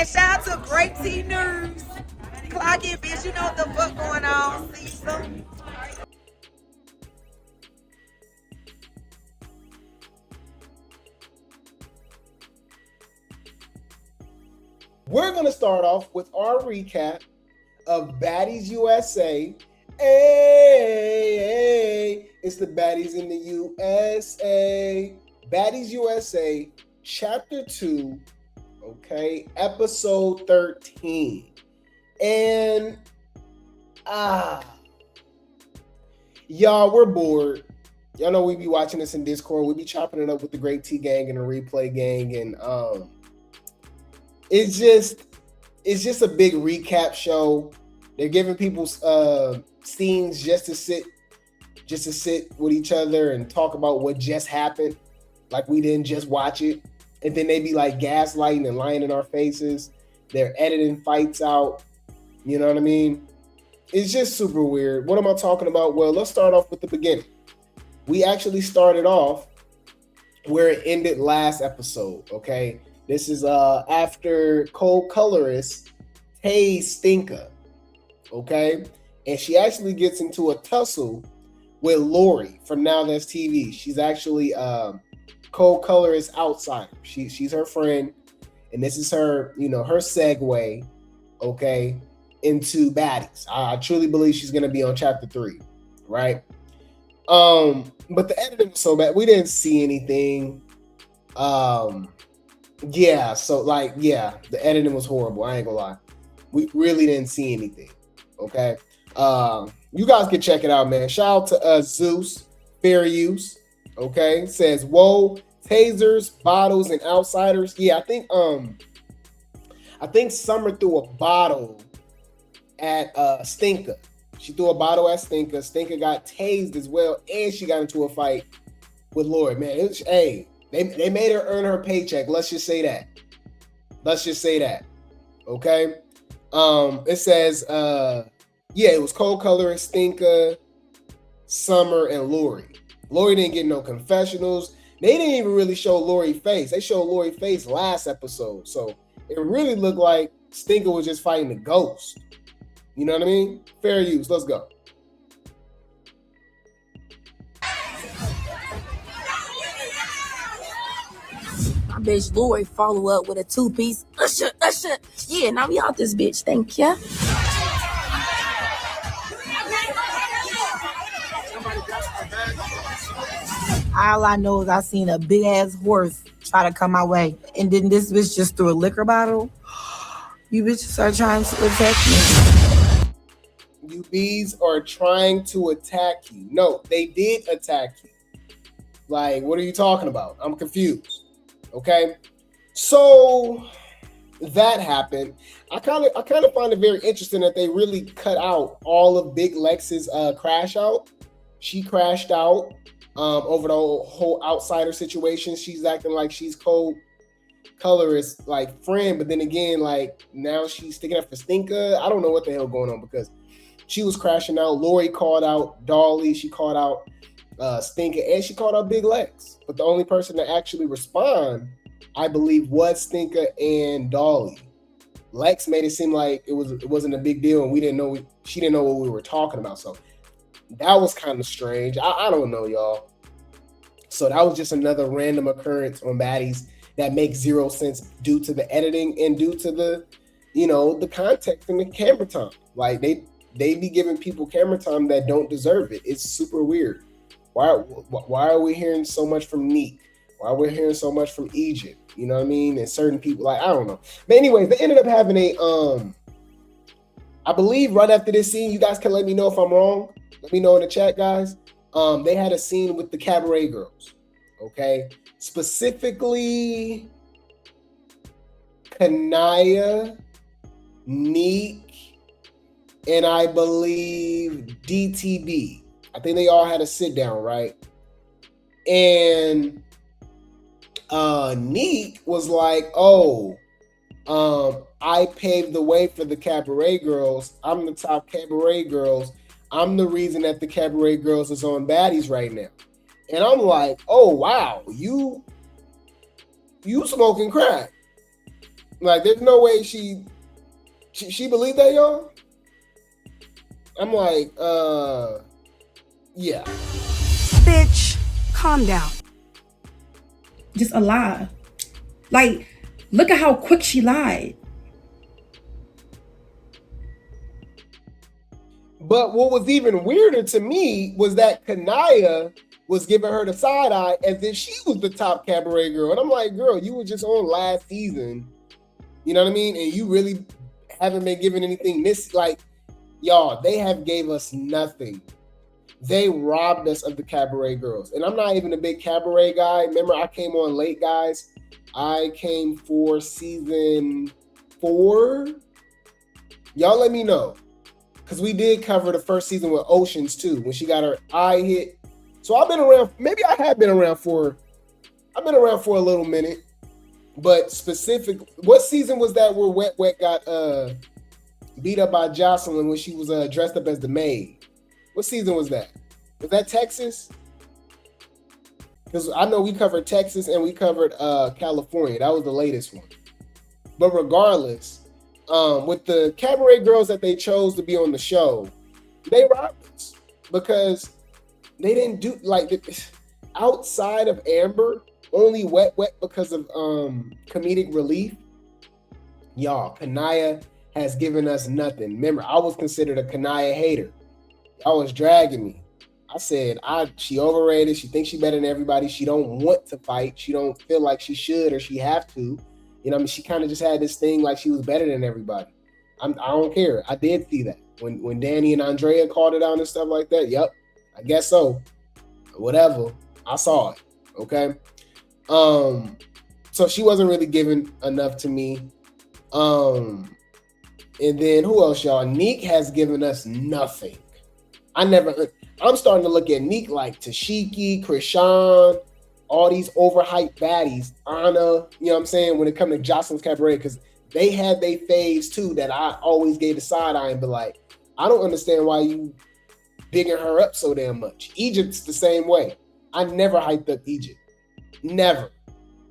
And shout out to Grape Tea News. Clock it, bitch. You know what the fuck going on. See you soon. We're going to start off with our recap of Baddies USA. Hey, it's the Baddies in the USA. Baddies USA, Chapter 2, okay, Episode 13. And, y'all, we're bored. Y'all know we be watching this in Discord. We be chopping it up with the Grape Tea gang and the Replay gang. And, it's just a big recap show. They're giving people scenes just to sit with each other and talk about what just happened, like we didn't just watch it. And then they be like gaslighting and lying in our faces. They're editing fights out. You know what I mean? It's just super weird. What am I talking about? Well, let's start off with the beginning. We actually started off where it ended last episode, okay? This is after Cold Colorist tased Stinker, okay? And she actually gets into a tussle with Lori from Now That's TV. She's actually Cold Colorist outsider. She's her friend, and this is her, her segue, okay, into Baddies. I truly believe she's gonna be on Chapter 3, right? But the editing was so bad, we didn't see anything. The editing was horrible. I ain't gonna lie. We really didn't see anything. Okay. You guys can check it out, man. Shout out to Zeus, fair use. Okay. Says, whoa, tasers, bottles, and outsiders. Yeah, I think Summer threw a bottle at Stinker. She threw a bottle at Stinker. Stinker got tased as well, and she got into a fight with Lori. Man, They made her earn her paycheck. Let's just say that. Okay. It says, it was Cold Color, Stinker, Summer, and Lori. Lori didn't get no confessionals. They didn't even really show Lori's face. They showed Lori's face last episode. So it really looked like Stinker was just fighting the ghost. You know what I mean? Fair use. Let's go. My bitch Lori follow up with a 2-piece. Usher. Yeah, now we out this bitch. Thank ya. All I know is I seen a big ass horse try to come my way, and then this bitch just threw a liquor bottle. You bitches are trying to attack me. You bees are trying to attack you. No, they did attack you. Like, what are you talking about? I'm confused. Okay, so that happened. I kind of find it very interesting that they really cut out all of Big Lex's crash out. She crashed out over the whole outsider situation. She's acting like she's Cold Colorist like friend, but then again, like now she's sticking up for Stinker. I don't know what the hell going on because she was crashing out. Lori called out Dolly. She called out Stinker, and she called out Big Lex. But the only person to actually respond, I believe, was Stinker and Dolly. Lex made it seem like it wasn't a big deal, and she didn't know what we were talking about. So that was kind of strange. I don't know, y'all. So that was just another random occurrence on Baddies that makes zero sense due to the editing and due to the, the context and the camera time. Like they be giving people camera time that don't deserve it. It's super weird. Why are we hearing so much from Neek? Why are we hearing so much from Egypt? You know what I mean? And certain people, like, I don't know. But anyways, they ended up having I believe right after this scene, you guys can let me know if I'm wrong. Let me know in the chat, guys. They had a scene with the cabaret girls. Okay. Specifically, Kanaya, Neek, and I believe DTB. I think they all had a sit down, right? And Neek was like, I paved the way for the cabaret girls. I'm the top cabaret girls. I'm the reason that the cabaret girls is on Baddies right now. And I'm like, oh wow, you smoking crack. Like, there's no way she believed that, y'all. I'm like, yeah. Bitch, calm down. Just a lie. Like, look at how quick she lied. But what was even weirder to me was that Kanaya was giving her the side eye as if she was the top cabaret girl. And I'm like, girl, you were just on last season. You know what I mean? And you really haven't been given anything this, like, y'all, they have gave us nothing. They robbed us of the cabaret girls. And I'm not even a big cabaret guy. Remember, I came on late, guys. I came for season 4. Y'all let me know. Because we did cover the first season with Oceans too, when she got her eye hit. So I've been around, maybe I have been around for a little minute. But specifically, what season was that where Wet Wet got beat up by Jocelyn when she was dressed up as the maid? What season was that? Was that Texas? Because I know we covered Texas and we covered California. That was the latest one. But regardless, with the cabaret girls that they chose to be on the show, they robbed us because they didn't do, like, outside of Amber, only Wet Wet because of comedic relief. Y'all, Kanaya has given us nothing. Remember, I was considered a Kanaya hater. Y'all was dragging me. I said, she overrated. She thinks she better than everybody. She don't want to fight. She don't feel like she should or she have to. You know what I mean? She kind of just had this thing like she was better than everybody. I don't care. I did see that. When Danny and Andrea called it out and stuff like that, yep, I guess so. Whatever. I saw it. Okay? So she wasn't really giving enough to me. And then who else, y'all? Neek has given us nothing. I'm starting to look at Neek like Tashiki, Krishan, all these overhyped baddies, Anna, you know what I'm saying, when it comes to Jocelyn's Cabaret, because they had their phase too that I always gave the side eye and be like, I don't understand why you bigging her up so damn much. Egypt's the same way. I never hyped up Egypt. Never.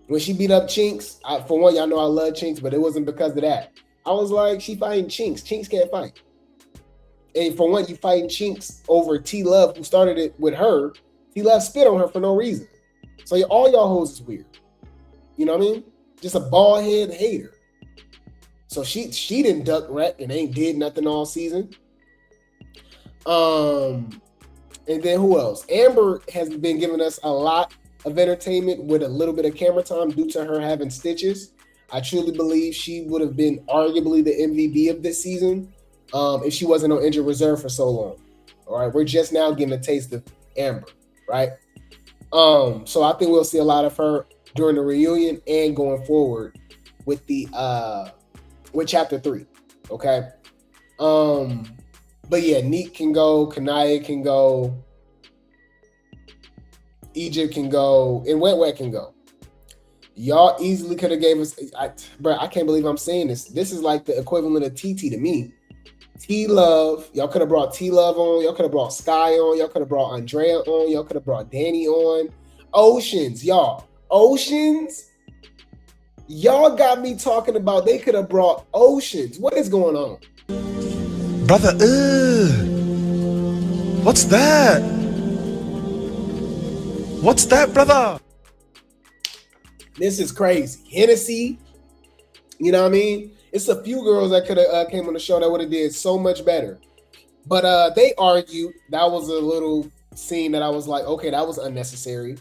When she beat up Chinks, for one, y'all know I love Chinks, but it wasn't because of that. I was like, she fighting Chinks. Chinks can't fight. And for one, you fighting Chinks over T-Love, who started it with her. T-Love spit on her for no reason. So all y'all hoes is weird. You know what I mean? Just a bald head hater. So she didn't duck wreck and ain't did nothing all season. And then who else? Amber has been giving us a lot of entertainment with a little bit of camera time due to her having stitches. I truly believe she would have been arguably the MVP of this season if she wasn't on injured reserve for so long. All right, we're just now getting a taste of Amber, right? So I think we'll see a lot of her during the reunion and going forward with the with chapter 3. Okay. But yeah, Neek can go, Kanaya can go, Egypt can go, and Wet Wet can go. Y'all easily could have gave us, bro, I can't believe I'm saying this. This is like the equivalent of TT to me. T-Love, y'all could have brought T-Love on. Y'all could have brought Sky on. Y'all could have brought Andrea on. Y'all could have brought Danny on. Oceans, y'all. Oceans? Y'all got me talking about they could have brought Oceans. What is going on? Brother, what's that? What's that, brother? This is crazy. Hennessy, you know what I mean? It's a few girls that could have came on the show that would have did so much better. But they argued. That was a little scene that I was like, okay, that was unnecessary.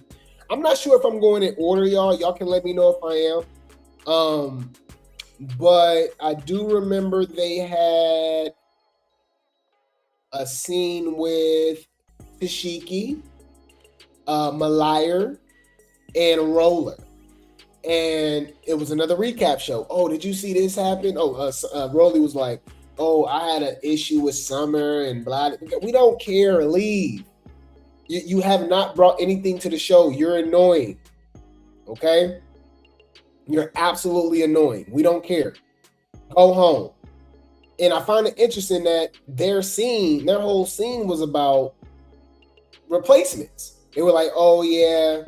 I'm not sure if I'm going in order, y'all. Y'all can let me know if I am. But I do remember they had a scene with Tashiki, Malire, and Roller. And it was another recap show. Oh, did you see this happen? Oh, Rolly was like, oh, I had an issue with Summer and blah. We don't care. Leave. You have not brought anything to the show. You're annoying. Okay? You're absolutely annoying. We don't care. Go home. And I find it interesting that their whole scene was about replacements. They were like, oh, yeah.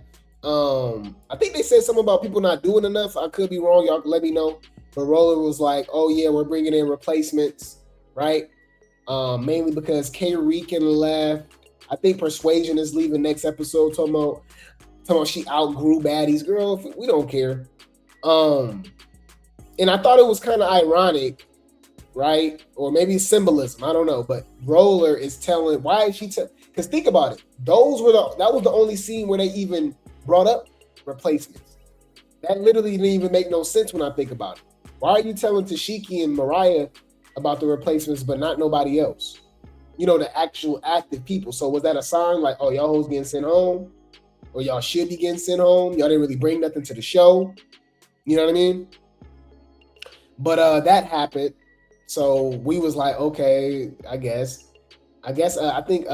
I think they said something about people not doing enough. I could be wrong. Y'all can let me know. But Roller was like, oh yeah, we're bringing in replacements, right? Mainly because K. Reekin left. I think Persuasion is leaving next episode. Talking about she outgrew Baddies. Girl, we don't care. And I thought it was kind of ironic, right? Or maybe symbolism. I don't know. But Roller is telling, why is she because think about it. That was the only scene where they even brought up replacements. That literally didn't even make no sense when I think about it. Why are you telling Tashiki and Mariah about the replacements, but not nobody else? You know, the actual active people. So was that a sign like, oh, y'all hoes getting sent home? Or y'all should be getting sent home? Y'all didn't really bring nothing to the show. You know what I mean? But that happened. So we was like, okay, I guess I think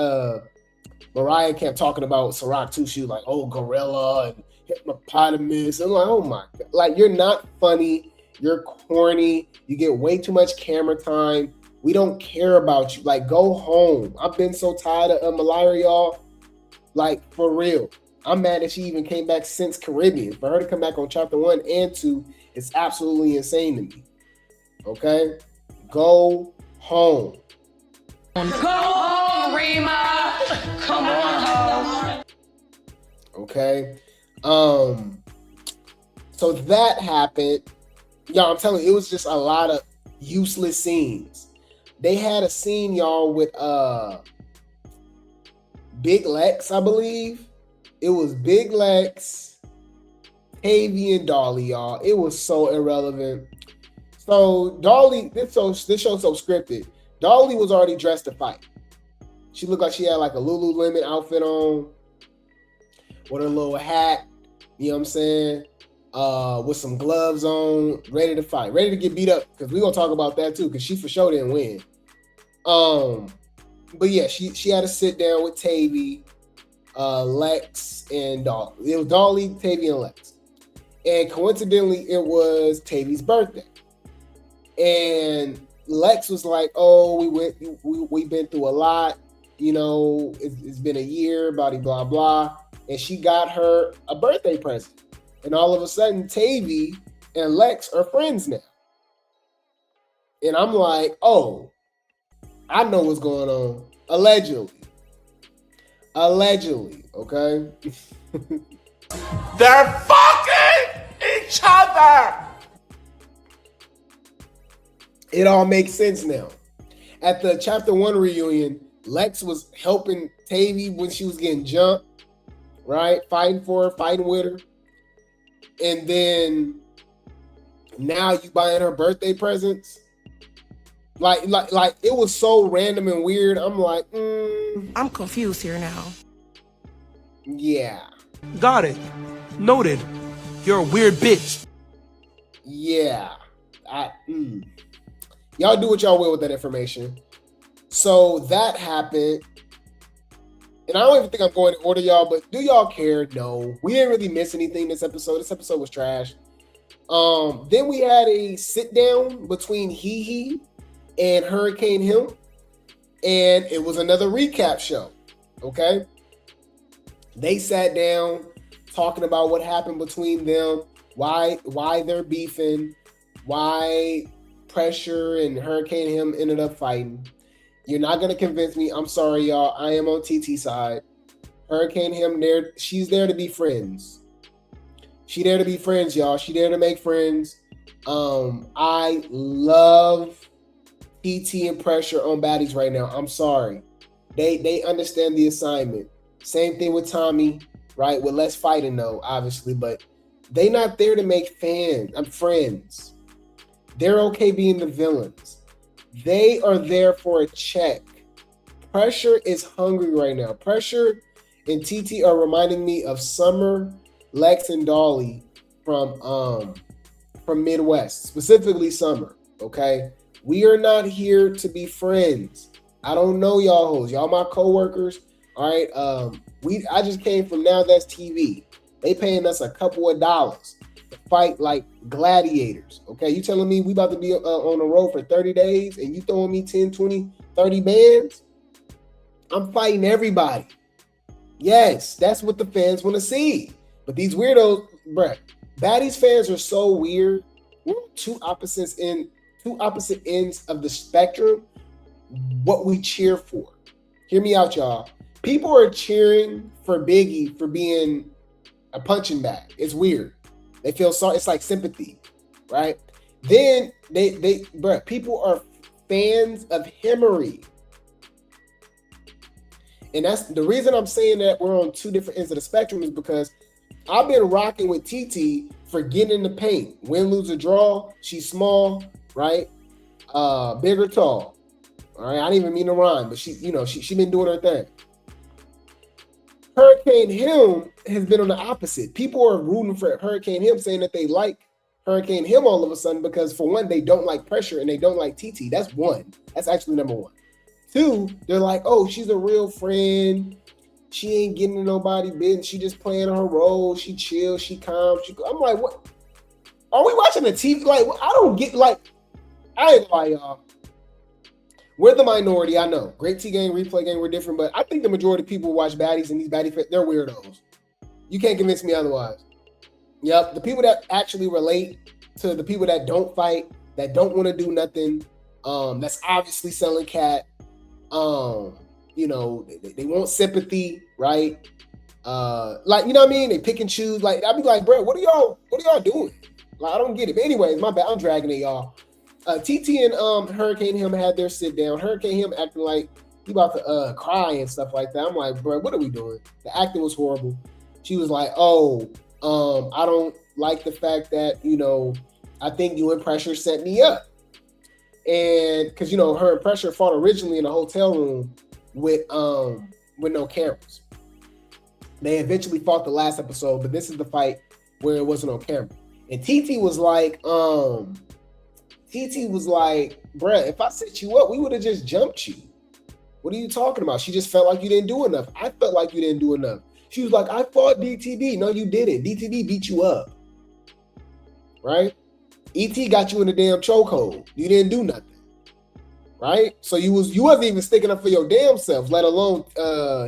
Mariah kept talking about Ciroc too. She was like, oh, gorilla and hippopotamus. I'm like, oh my God. Like, you're not funny. You're corny. You get way too much camera time. We don't care about you. Like, go home. I've been so tired of Malira, y'all. Like, for real. I'm mad that she even came back since Caribbean. For her to come back on chapter 1 and 2 is absolutely insane to me. Okay? Go home. Go home, Rima. Come on home. Okay? So that happened. Y'all, I'm telling you, it was just a lot of useless scenes. They had a scene, y'all, with Big Lex, I believe. It was Big Lex, Tavy, and Dolly, y'all. It was so irrelevant. So Dolly, this show's so scripted. Dolly was already dressed to fight. She looked like she had like a Lululemon outfit on with her little hat, you know what I'm saying? With some gloves on, ready to fight, ready to get beat up, because we're gonna talk about that too, because she for sure didn't win. But yeah, she had to sit down with Tavy, Lex, and Dolly. It was Dolly, Tavy, and Lex. And coincidentally, it was Tavy's birthday. And Lex was like, oh, we've been through a lot, you know, it's been a year, blah, blah, blah. And she got her a birthday present. And all of a sudden, Tavy and Lex are friends now. And I'm like, oh, I know what's going on. Allegedly, okay? They're fucking each other. It all makes sense now. At the chapter 1 reunion, Lex was helping Tavy when she was getting jumped, right? Fighting for her, fighting with her. And then now you buying her birthday presents. Like it was so random and weird. I'm like, I'm confused here now. Yeah. Got it. Noted. You're a weird bitch. Yeah. Y'all do what y'all will with that information. So that happened. And I don't even think I'm going to order y'all, but do y'all care? No. We didn't really miss anything this episode. This episode was trash. Then we had a sit down between Hee and Hurricane Him. And it was another recap show. Okay? They sat down talking about what happened between them, why they're beefing, why Pressure and Hurricane Him ended up fighting. You're not going to convince me. I'm sorry, y'all. I am on TT's side. Hurricane Him, she's there to be friends. She there to be friends, y'all. She there to make friends. I love TT and Pressure on Baddies right now. I'm sorry. They understand the assignment. Same thing with Tommy, right? With less fighting though, obviously, but they not there to make friends. They're okay being the villains. They are there for a check. Pressure is hungry right now. Pressure and TT are reminding me of Summer, Lex, and Dolly from Midwest, specifically Summer. Okay, we are not here to be friends. I don't know y'all hoes. Y'all my coworkers. All right. I just came from Now That's TV. They paying us a couple of dollars to fight like gladiators. Okay, you telling me we about to be on the road for 30 days and you throwing me 10, 20, 30 bands? I'm fighting everybody. Yes, that's what the fans want to see. But these weirdos, bruh, Baddies fans are so weird. we're on two opposite ends of the spectrum. What we cheer for. Hear me out, y'all. People are cheering for Biggie for being a punching bag. It's weird. They feel sorry. It's like sympathy, right? Then people are fans of Himmery. And that's the reason I'm saying that we're on two different ends of the spectrum is because I've been rocking with TT for getting in the paint. Win, lose, or draw. She's small, right? Big or tall. All right. I didn't even mean to rhyme, but she been doing her thing. Hurricane Him has been on the opposite. People are rooting for Hurricane Him, saying that they like Hurricane Him all of a sudden because, for one, they don't like Pressure and they don't like TT. That's one. That's actually number one. Two, they're like, oh, she's a real friend. She ain't getting to nobody business. She just playing her role. She chill. She calm. I'm like, what? Are we watching the TV? Like, I don't get, like, I ain't gonna lie, y'all. We're the minority, I know. Grape Tea gang, replay gang, we're different, but I think the majority of people who watch Baddies and these Baddie fans, they're weirdos. You can't convince me otherwise. Yep, the people that actually relate to the people that don't fight, that don't want to do nothing, that's obviously selling cat, they want sympathy, right? Like, you know what I mean? They pick and choose. Like, I'd be like, bro, what are y'all doing? Like, I don't get it. But anyways, my bad, I'm dragging it, y'all. TT and Hurricane Him had their sit down. Hurricane Him acting like he about to cry and stuff like that. I'm like, bro, what are we doing? The acting was horrible. She was like, I don't like the fact that, I think you and Pressure set me up. And because, her and Pressure fought originally in a hotel room with no cameras. They eventually fought the last episode, but this is the fight where it wasn't on camera. And TT was like, bruh, if I set you up, we would have just jumped you. What are you talking about? She just felt like you didn't do enough. I felt like you didn't do enough. She was like, I fought DTB. No, you didn't. DTB beat you up. Right? ET got you in the damn chokehold. You didn't do nothing. Right? So you wasn't even sticking up for your damn self, let alone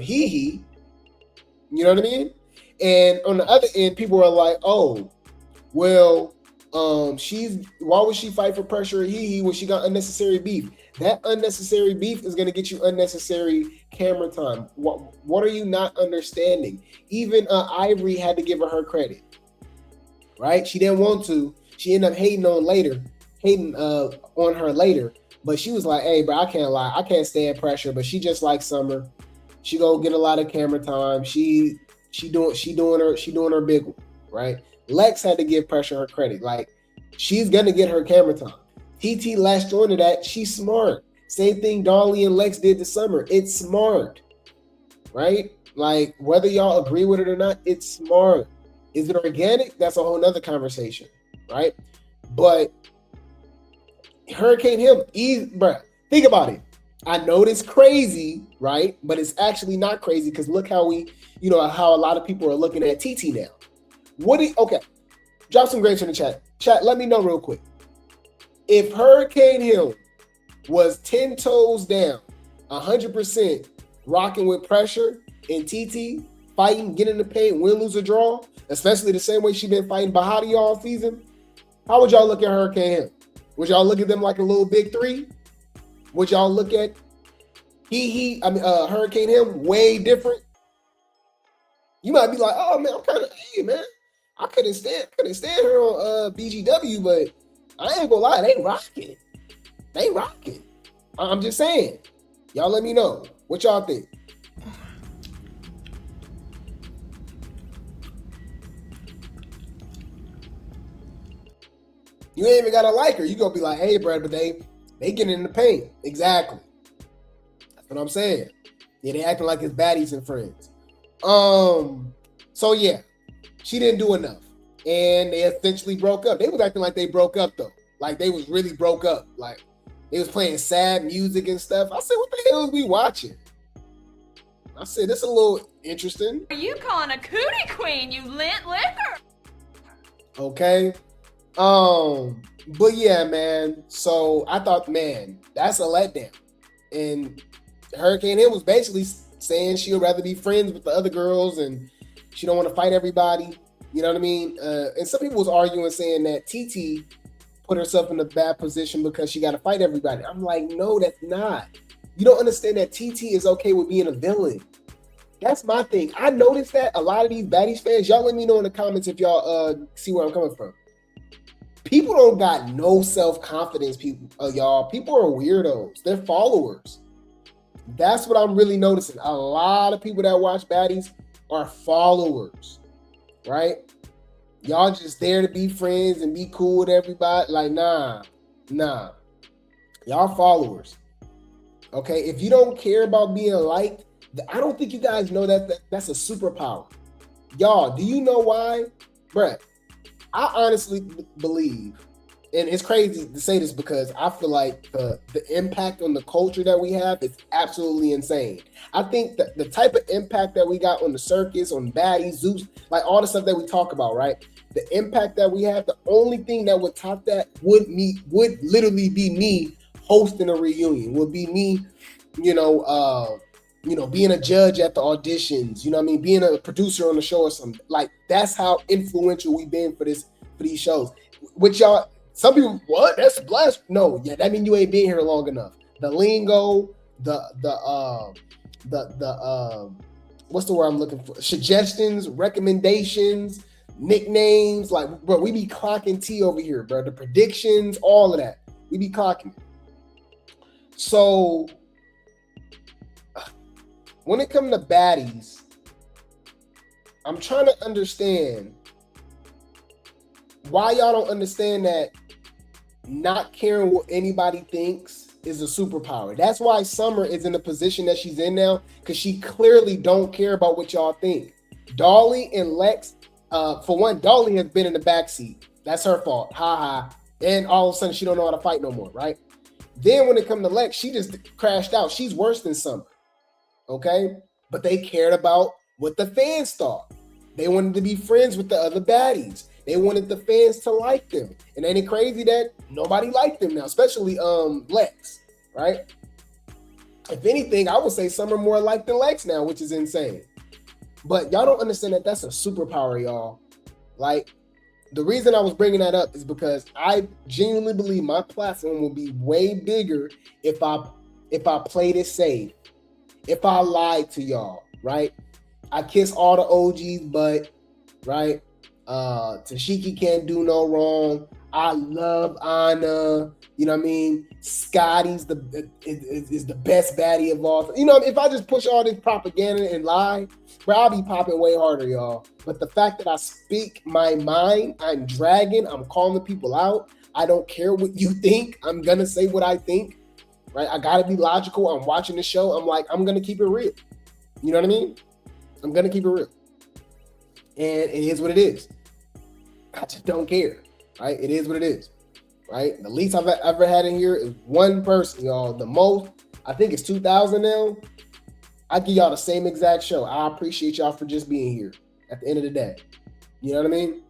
he. You know what I mean? And on the other end, people are like, oh, well, why would she fight for Pressure when she got unnecessary beef? That unnecessary beef is going to get you unnecessary camera time. What are you not understanding? Even Ivory had to give her credit, right? She didn't want to. She ended up hating on her later, but she was like, hey, bro, I can't lie. I can't stand Pressure, but she just like Summer. She gonna get a lot of camera time. She doing her big one, right? Lex had to give Pressure her credit. Like, she's gonna get her camera time. TT latched onto that. She's smart. Same thing DOLLY and Lex did this summer. It's smart, right? Like, whether y'all agree with it or not, it's smart. Is it organic? That's a whole nother conversation, right? But Hurricane Him, bruh, think about it. I know it's crazy, right? But it's actually not crazy because look how how a lot of people are looking at TT now. Okay, drop some grapes in the chat. Chat, let me know real quick. If Hurricane Him was 10 toes down, 100% rocking with Pressure and TT, fighting, getting in the paint, win, lose, or draw, especially the same way she been fighting Baddies all season, how would y'all look at Hurricane Him? Would y'all look at them like a little big three? Would y'all look at Hurricane Him way different? You might be like, oh man, man, I couldn't stand her on BGW, but I ain't gonna lie, they rocking. I'm just saying. Y'all let me know what y'all think. You ain't even gotta like her. You gonna be like, hey, bro, but they getting in the paint. Exactly. That's what I'm saying. Yeah, they acting like it's baddies and friends. So yeah, she didn't do enough. And they essentially broke up. They was acting like they broke up though. Like they was really broke up. Like they was playing sad music and stuff. I said, what the hell is we watching? I said, this is a little interesting. Are you calling a cootie queen, you lint liquor? Okay. But yeah, man. So I thought, man, that's a letdown. And Hurricane Him was basically saying she would rather be friends with the other girls and she don't want to fight everybody. You know what I mean? And some people was arguing saying that TT put herself in a bad position because she got to fight everybody. I'm like, no, that's not. You don't understand that TT is okay with being a villain. That's my thing. I noticed that a lot of these Baddies fans, y'all let me know in the comments if y'all see where I'm coming from. People don't got no self-confidence, y'all. People are weirdos. They're followers. That's what I'm really noticing. A lot of people that watch Baddies are followers, right? Y'all just there to be friends and be cool with everybody. Like, nah. Y'all followers. Okay? If you don't care about being liked, I don't think you guys know that's a superpower. Y'all, do you know why? Bruh, I honestly believe, and it's crazy to say this because I feel like the impact on the culture that we have is absolutely insane. I think that the type of impact that we got on the circus, on Baddies, Zeus, like all the stuff that we talk about, right? The impact that we have, the only thing that would top that would literally be me hosting a reunion, would be me, being a judge at the auditions, being a producer on the show or something. Like, that's how influential we've been for these shows. Which y'all, some people, what? That's blasphemy. No, yeah, that means you ain't been here long enough. The lingo, what's the word I'm looking for? Suggestions, recommendations, nicknames. Like, bro, we be clocking T over here, bro. The predictions, all of that. We be clocking. So when it comes to Baddies, I'm trying to understand why y'all don't understand that not caring what anybody thinks is a superpower. That's why Summer is in the position that she's in now, because she clearly don't care about what y'all think. Dolly and Lex, for one, Dolly has been in the backseat. That's her fault. Ha ha. And all of a sudden she don't know how to fight no more, right? Then when it comes to Lex, she just crashed out. She's worse than Summer. Okay, but they cared about what the fans thought. They wanted to be friends with the other Baddies. They wanted the fans to like them. And ain't it crazy that nobody liked them now, especially Lex, right? If anything, I would say some are more liked than Lex now, which is insane. But y'all don't understand that that's a superpower, y'all. Like, the reason I was bringing that up is because I genuinely believe my platform will be way bigger if I played it safe. If I lied to y'all, right? I kiss all the OGs, but right? Tashiki can't do no wrong. I love Anna. You know what I mean? Scotty's is the best baddie of all. If I just push all this propaganda and lie, bro, I'll be popping way harder, y'all. But the fact that I speak my mind, I'm dragging, I'm calling people out. I don't care what you think. I'm gonna say what I think. Right? I gotta be logical. I'm watching the show. I'm like, I'm gonna keep it real. You know what I mean? I'm gonna keep it real. And it is what it is. I just don't care. Right? It is what it is. Right? The least I've ever had in here is one person, y'all. The most, I think it's 2,000 now. I give y'all the same exact show. I appreciate y'all for just being here at the end of the day. You know what I mean?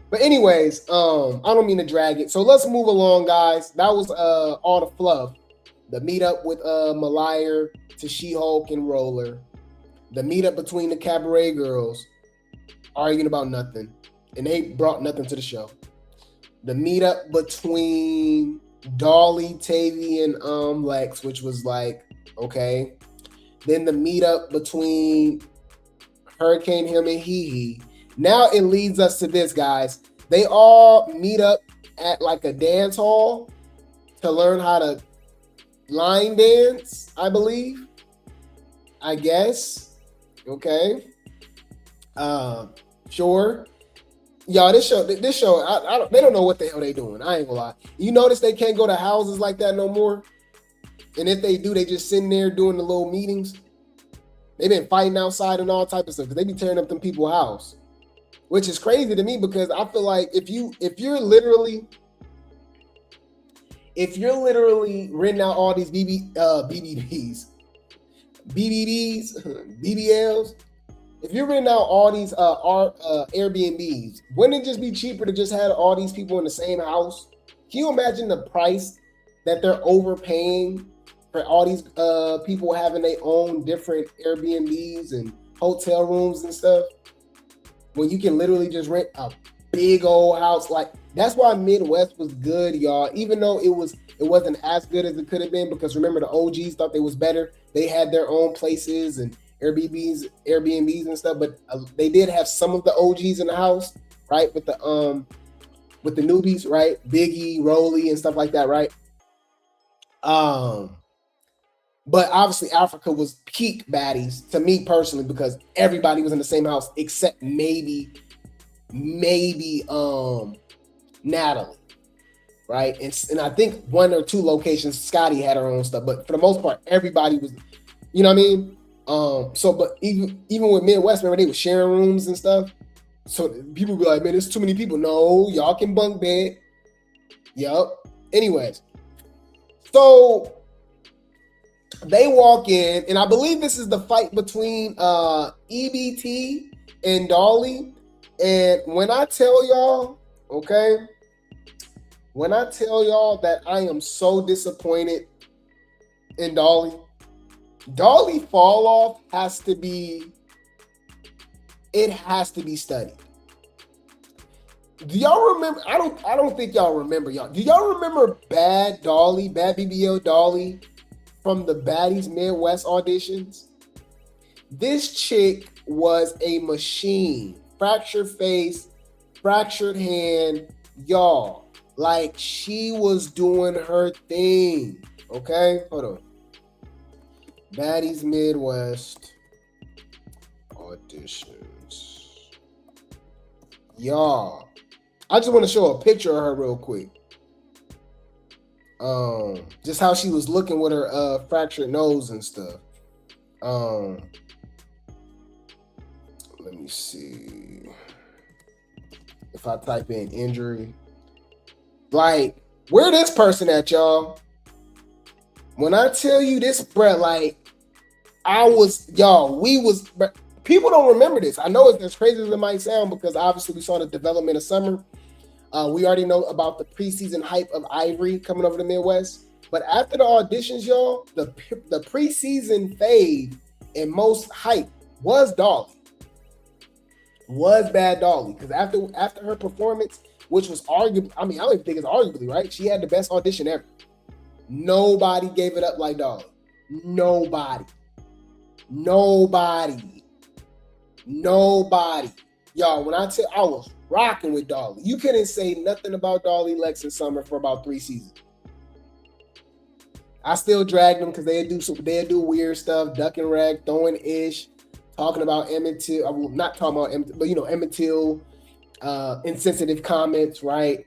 But anyways, I don't mean to drag it. So let's move along, guys. That was all the fluff. The meetup with Malire to She-Hulk and Roller. The meetup between the Cabaret girls arguing about nothing. And they brought nothing to the show. The meetup between Dolly, Tavy, and Lex, which was like, okay. Then the meetup between Hurricane, him, and Hee. Now it leads us to this, guys. They all meet up at like a dance hall to learn how to line dance, I believe. I guess. Okay. Sure. Y'all, this show, they don't know what the hell they doing. I ain't gonna lie. You notice they can't go to houses like that no more? And if they do, they just sitting there doing the little meetings. They've been fighting outside and all type of stuff, because they be tearing up them people's house. Which is crazy to me, because I feel like if you're literally renting out all these BBLs, if you're renting out all these Airbnbs, wouldn't it just be cheaper to just have all these people in the same house? Can you imagine the price that they're overpaying for all these people having their own different Airbnbs and hotel rooms and stuff, when you can literally just rent big old house. Like that's why Midwest was good, y'all. Even though it wasn't as good as it could have been, because remember the OGs thought they was better. They had their own places and Airbnbs and stuff, but they did have some of the OGs in the house, right? With the newbies, right? Biggie, Rolly, and stuff like that, right? But obviously Africa was peak Baddies to me personally, because everybody was in the same house except maybe Natalie, right? And I think one or two locations Scotty had her own stuff, but for the most part everybody was, you know what I mean? But even with Midwest, remember they were sharing rooms and stuff. So people be like, man, there's too many people. No, y'all can bunk bed. Yup. Anyways, so they walk in, and I believe this is the fight between EBT and Dolly. And when I tell y'all, okay, that I am so disappointed in Dolly fall off has to be studied. Do y'all remember? I don't think y'all remember, y'all. Do y'all remember Bad BBL Dolly from the Baddies Midwest auditions? This chick was a machine. Fractured face, fractured hand, y'all. Like she was doing her thing. Okay, hold on. Baddies Midwest auditions. Y'all, I just want to show a picture of her real quick. Just how she was looking with her fractured nose and stuff. Let me see if I type in injury. Like, where this person at, y'all? When I tell you this, bruh, like, people don't remember this. I know it's as crazy as it might sound, because obviously we saw the development of summer. We already know about the preseason hype of Ivory coming over the Midwest. But after the auditions, y'all, the preseason fave and most hype was Dolly. Was Bad Dolly. Because after her performance, which was arguably, I don't even think it's arguably, right? She had the best audition ever. Nobody gave it up like Dolly. Nobody. Y'all, when I was rocking with Dolly. You couldn't say nothing about Dolly, Lex, and Summer for about 3 seasons. I still dragged them because they'd do weird stuff, duck and rag, throwing ish, talking about Emmett Till. I will not talking about Emmett, but Emmett Till, insensitive comments, right?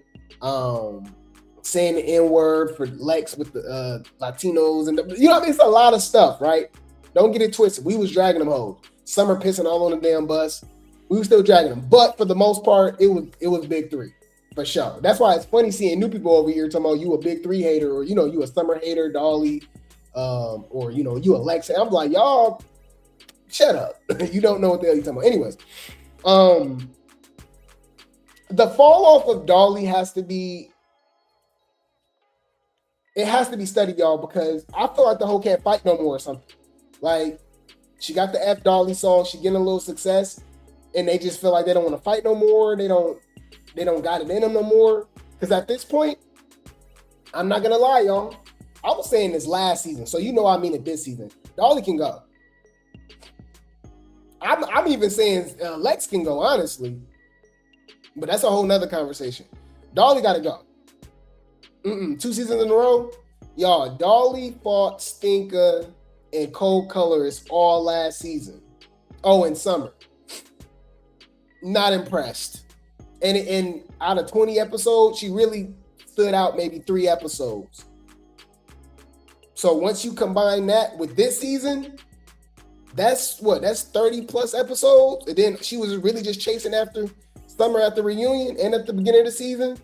Saying the N-word for Lex with the Latinos and it's a lot of stuff, right? Don't get it twisted. We was dragging them hoes. Summer pissing all on the damn bus. We were still dragging them, but for the most part, it was Big Three for sure. That's why it's funny seeing new people over here talking about you a Big Three hater, or you a Summer hater, Dolly, or you a Lex. I'm like, y'all, shut up. You don't know what the hell you're talking about. Anyways, the fall off of Dolly has to be studied, y'all, because I feel like the whole can't fight no more or something. Like, she got the F Dolly song, she getting a little success, and they just feel like they don't want to fight no more. They don't got it in them no more. Because at this point, I'm not gonna lie, y'all. I was saying this last season, so I mean it this season. Dolly can go. I'm even saying Lex can go, honestly. But that's a whole nother conversation. Dolly gotta go. 2 seasons in a row, y'all. Dolly fought Stinker and Cold Colors all last season. Oh, and Summer. Not impressed. And out of 20 episodes, she really stood out maybe 3 episodes. So once you combine that with this season, that's 30 plus episodes. And then she was really just chasing after Summer at the reunion and at the beginning of the season.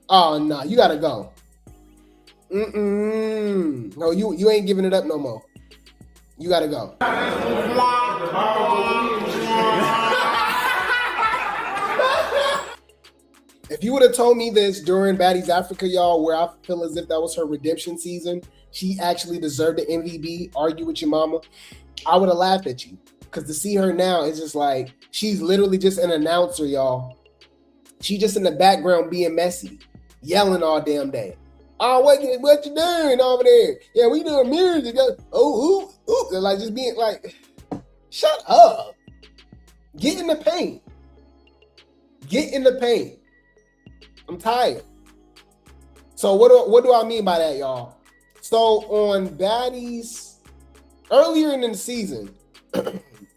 Oh, no, you gotta go. No, you ain't giving it up no more. You gotta go. If you would have told me this during Baddies Africa, y'all, where I feel as if that was her redemption season, she actually deserved the MVP, argue with your mama, I would have laughed at you. Because to see her now, it's just like, she's literally just an announcer, y'all. She just in the background being messy, yelling all damn day. Oh, what you doing over there? Yeah, we doing music. Oh, ooh. Like just being like, shut up. Get in the paint. Get in the paint. I'm tired. So what do I mean by that, y'all? So on Baddies, earlier in the season,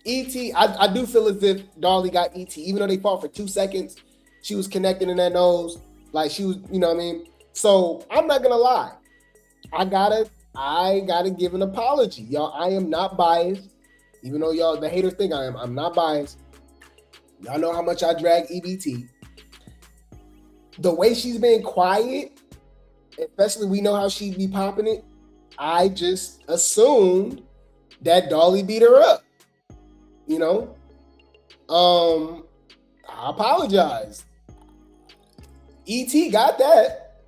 E.T., I do feel as if Dolly got E.T., even though they fought for 2 seconds, she was connecting in that nose. Like she was, you know what I mean? So I'm not gonna lie. I gotta give an apology. Y'all, I am not biased. Even though y'all, the haters think I am, I'm not biased. Y'all know how much I drag EBT. The way she's been quiet, especially we know how she be popping it, I just assumed that Dolly beat her up. You know? I apologize. ET got that.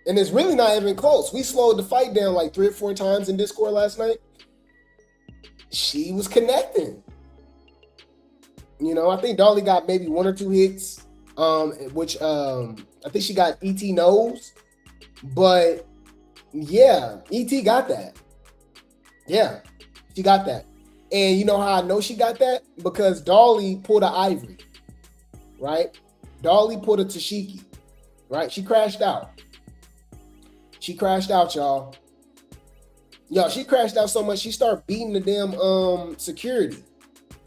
And it's really not even close. We slowed the fight down like 3 or 4 times in Discord last night. She was connecting. You know, I think Dolly got maybe 1 or 2 hits, which I think she got ET nose. But yeah, ET got that. Yeah, she got that. And you know how I know she got that? Because Dolly pulled an Ivory, right? Dolly pulled a Tashiki, right? She crashed out. She crashed out, y'all. Yo, she crashed out so much, she started beating the damn security.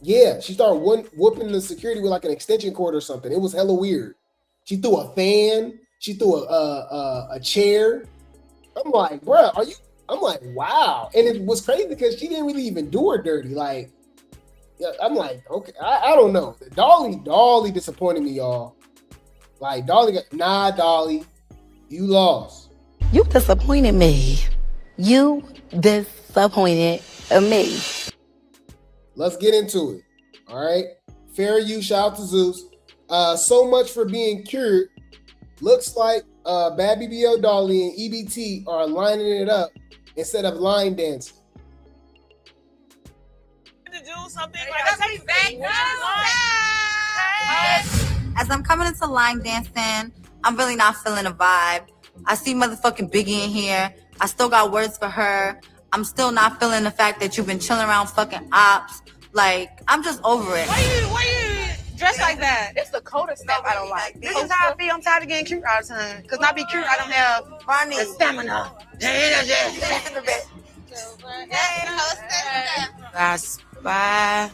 Yeah, she started whooping the security with like an extension cord or something. It was hella weird. She threw a fan. She threw a chair. I'm like, bruh, are you? I'm like, wow. And it was crazy because she didn't really even do her dirty. Like, yeah, I'm like, okay, I don't know. Dolly disappointed me, y'all. Like, Dolly, you lost. You disappointed me. You disappointed me. Let's get into it. All right. Fair use. Shout out to Zeus. So much for being cured. Looks like Bad BBL Dolly and EBT are lining it up instead of line dancing. To do something like As I'm coming into line dancing, I'm really not feeling the vibe. I see motherfucking Biggie in here. I still got words for her. I'm still not feeling the fact that you've been chilling around fucking ops. Like, I'm just over it. Why you dress like that? It's the coldest stuff I don't like. This is how I feel. I'm tired of getting cute all the time. Because not be cute, I don't have the stamina. That's bye.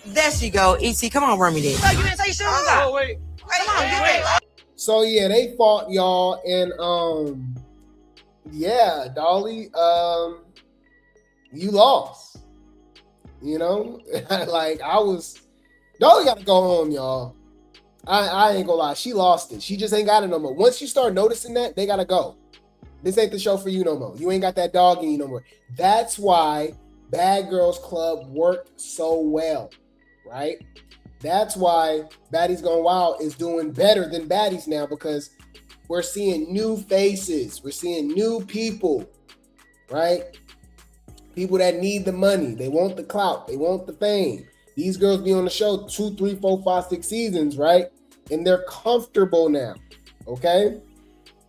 There she go. E.T., come on, run me there. You didn't take your shoes off. Oh, wait. Come on, get ready. So yeah, they fought, y'all, and yeah, Dolly, you lost. You know, like Dolly got to go home, y'all. I ain't gonna lie, she lost it. She just ain't got it no more. Once you start noticing that, they gotta go. This ain't the show for you no more. You ain't got that dog in you no more. That's why Bad Girls Club worked so well, right? That's why Baddies Gone Wild is doing better than Baddies now, because we're seeing new faces. We're seeing new people, right? People that need the money. They want the clout. They want the fame. These girls be on the show 2, 3, 4, 5, 6 seasons, right? And they're comfortable now, okay?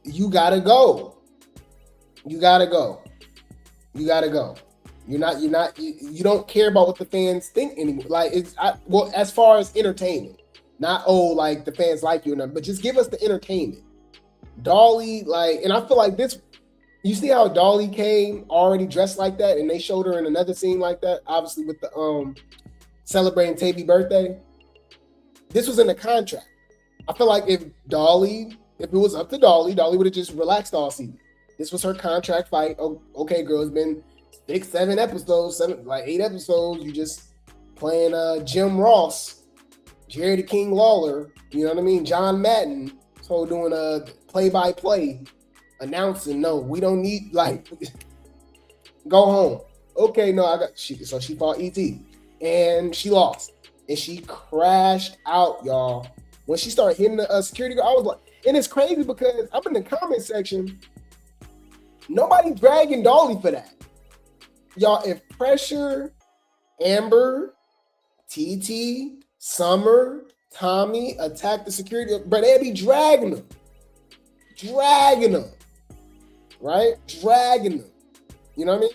You gotta go. You gotta go. You gotta go. You don't care about what the fans think anymore. Like, well, as far as entertainment, not, like the fans like you or nothing, but just give us the entertainment. Dolly, like, and I feel like this, you see how Dolly came already dressed like that, and they showed her in another scene like that, obviously with the celebrating Tavy's birthday. This was in the contract. I feel like if it was up to Dolly would have just relaxed all season. This was her contract fight. Oh, okay, girl, it's been 6, 7 episodes, 8 episodes. You just playing Jim Ross, Jerry the King Lawler, you know what I mean? John Madden. So doing a play-by-play announcing, no, we don't need, like, go home. Okay, no, so she fought E.T. and she lost. And she crashed out, y'all. When she started hitting the security guard, I was like, and it's crazy because I'm in the comment section. Nobody dragging Dolly for that. Y'all, if Pressure, Amber, TT, Summer, Tommy attacked the security, but they'd be dragging them, right? Dragging them. You know what I mean?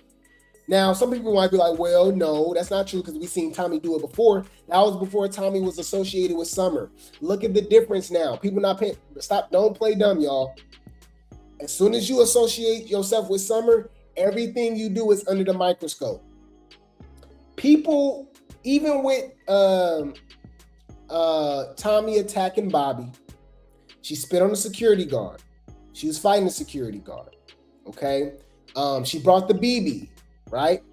Now, some people might be like, well, no, that's not true because we've seen Tommy do it before. That was before Tommy was associated with Summer. Look at the difference now. People not paying. Stop. Don't play dumb, y'all. As soon as you associate yourself with Summer, everything you do is under the microscope. People, even with Tommy attacking Bobby, she spit on the security guard. She was fighting the security guard. Okay. She brought the BB, right?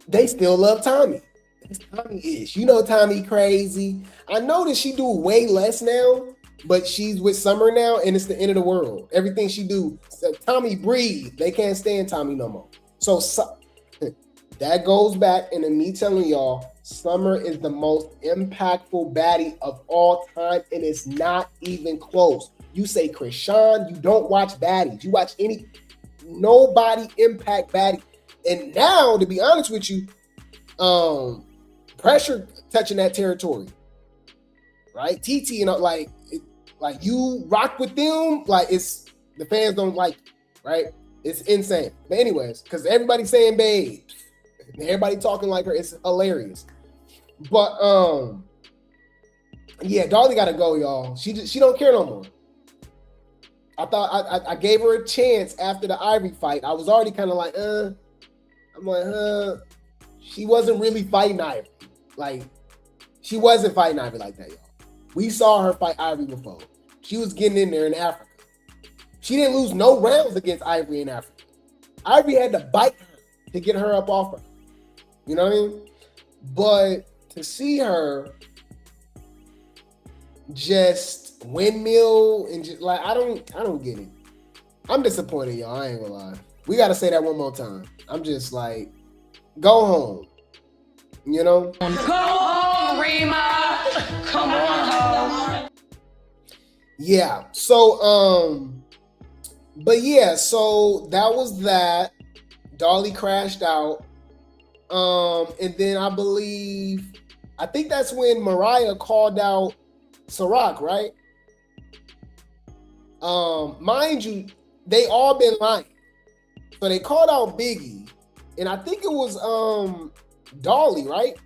They still love Tommy. It's Tommy-ish. You know Tommy crazy. I know that she do way less now, but she's with Summer now, and it's the end of the world. Everything she do, Tommy breathe. They can't stand Tommy no more. So that goes back into me telling y'all, Summer is the most impactful baddie of all time, and it's not even close. You say Krishan, you don't watch baddies. You watch nobody impact baddie. And now, to be honest with you, Pressure touching that territory, right? TT, you know, like you rock with them, like it's the fans don't like it, right? It's insane. But anyways, because everybody's saying babe, everybody talking like her, it's hilarious. But yeah, Dolly gotta go, y'all. She don't care no more. I thought I gave her a chance after the Ivory fight. I was already kind of like, I'm like, she wasn't really fighting Ivory. Like, she wasn't fighting Ivory like that, y'all. We saw her fight Ivory before. She was getting in there in Africa. She didn't lose no rounds against Ivory in Africa. Ivory had to bite her to get her up off her. You know what I mean? But to see her just windmill and just like, I don't get it. I'm disappointed, y'all. I ain't gonna lie. We gotta say that one more time. I'm just like, go home. You know? Go home, Rima. Come on home. Yeah. So, but yeah, so that was that. Dolly crashed out. And then I think that's when Mariah called out Ciroc, right? Mind you, they all been lying. So they called out Biggie, and I think it was Dolly, right?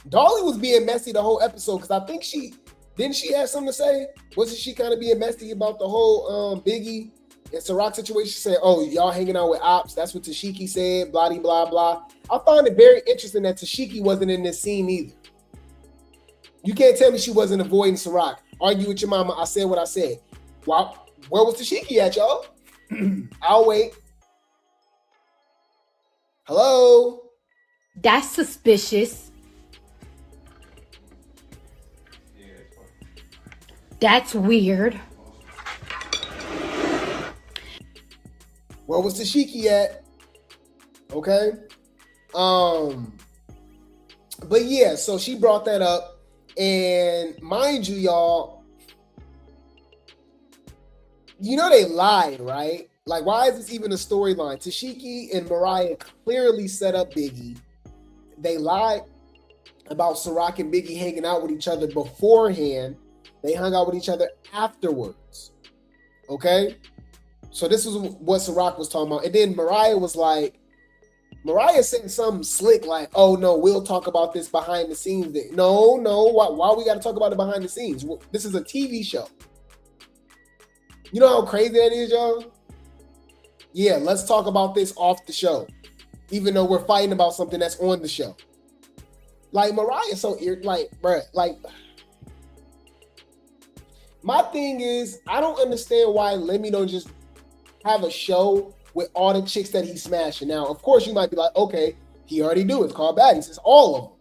Dolly was being messy the whole episode because I think she have something to say? Wasn't she kind of being messy about the whole Biggie and Ciroc situation? She said, oh, y'all hanging out with ops. That's what Tashiki said, blah, blah, blah. I found it very interesting that Tashiki wasn't in this scene either. You can't tell me she wasn't avoiding Ciroc. Argue with your mama. I said what I said. Well, where was Tashiki at, y'all? I'll wait. Hello? That's suspicious. That's weird. Where was Tashiki at? Okay. But yeah, so she brought that up. And mind you, y'all, you know they lied, right? Like, why is this even a storyline? Tashiki and Mariah clearly set up Biggie. They lied about Ciroc and Biggie hanging out with each other beforehand. They hung out with each other afterwards. Okay? So this is what Ciroc was talking about. And then Mariah said something slick like, oh no, we'll talk about this behind the scenes. No, why we got to talk about it behind the scenes? This is a TV show. You know how crazy that is, y'all? Yeah, let's talk about this off the show. Even though we're fighting about something that's on the show. Like, Mariah's so like, bruh, like, my thing is, I don't understand why Lemmy don't just have a show with all the chicks that he's smashing. Now, of course, you might be like, okay, he already do. It's called Baddies. It's all of them.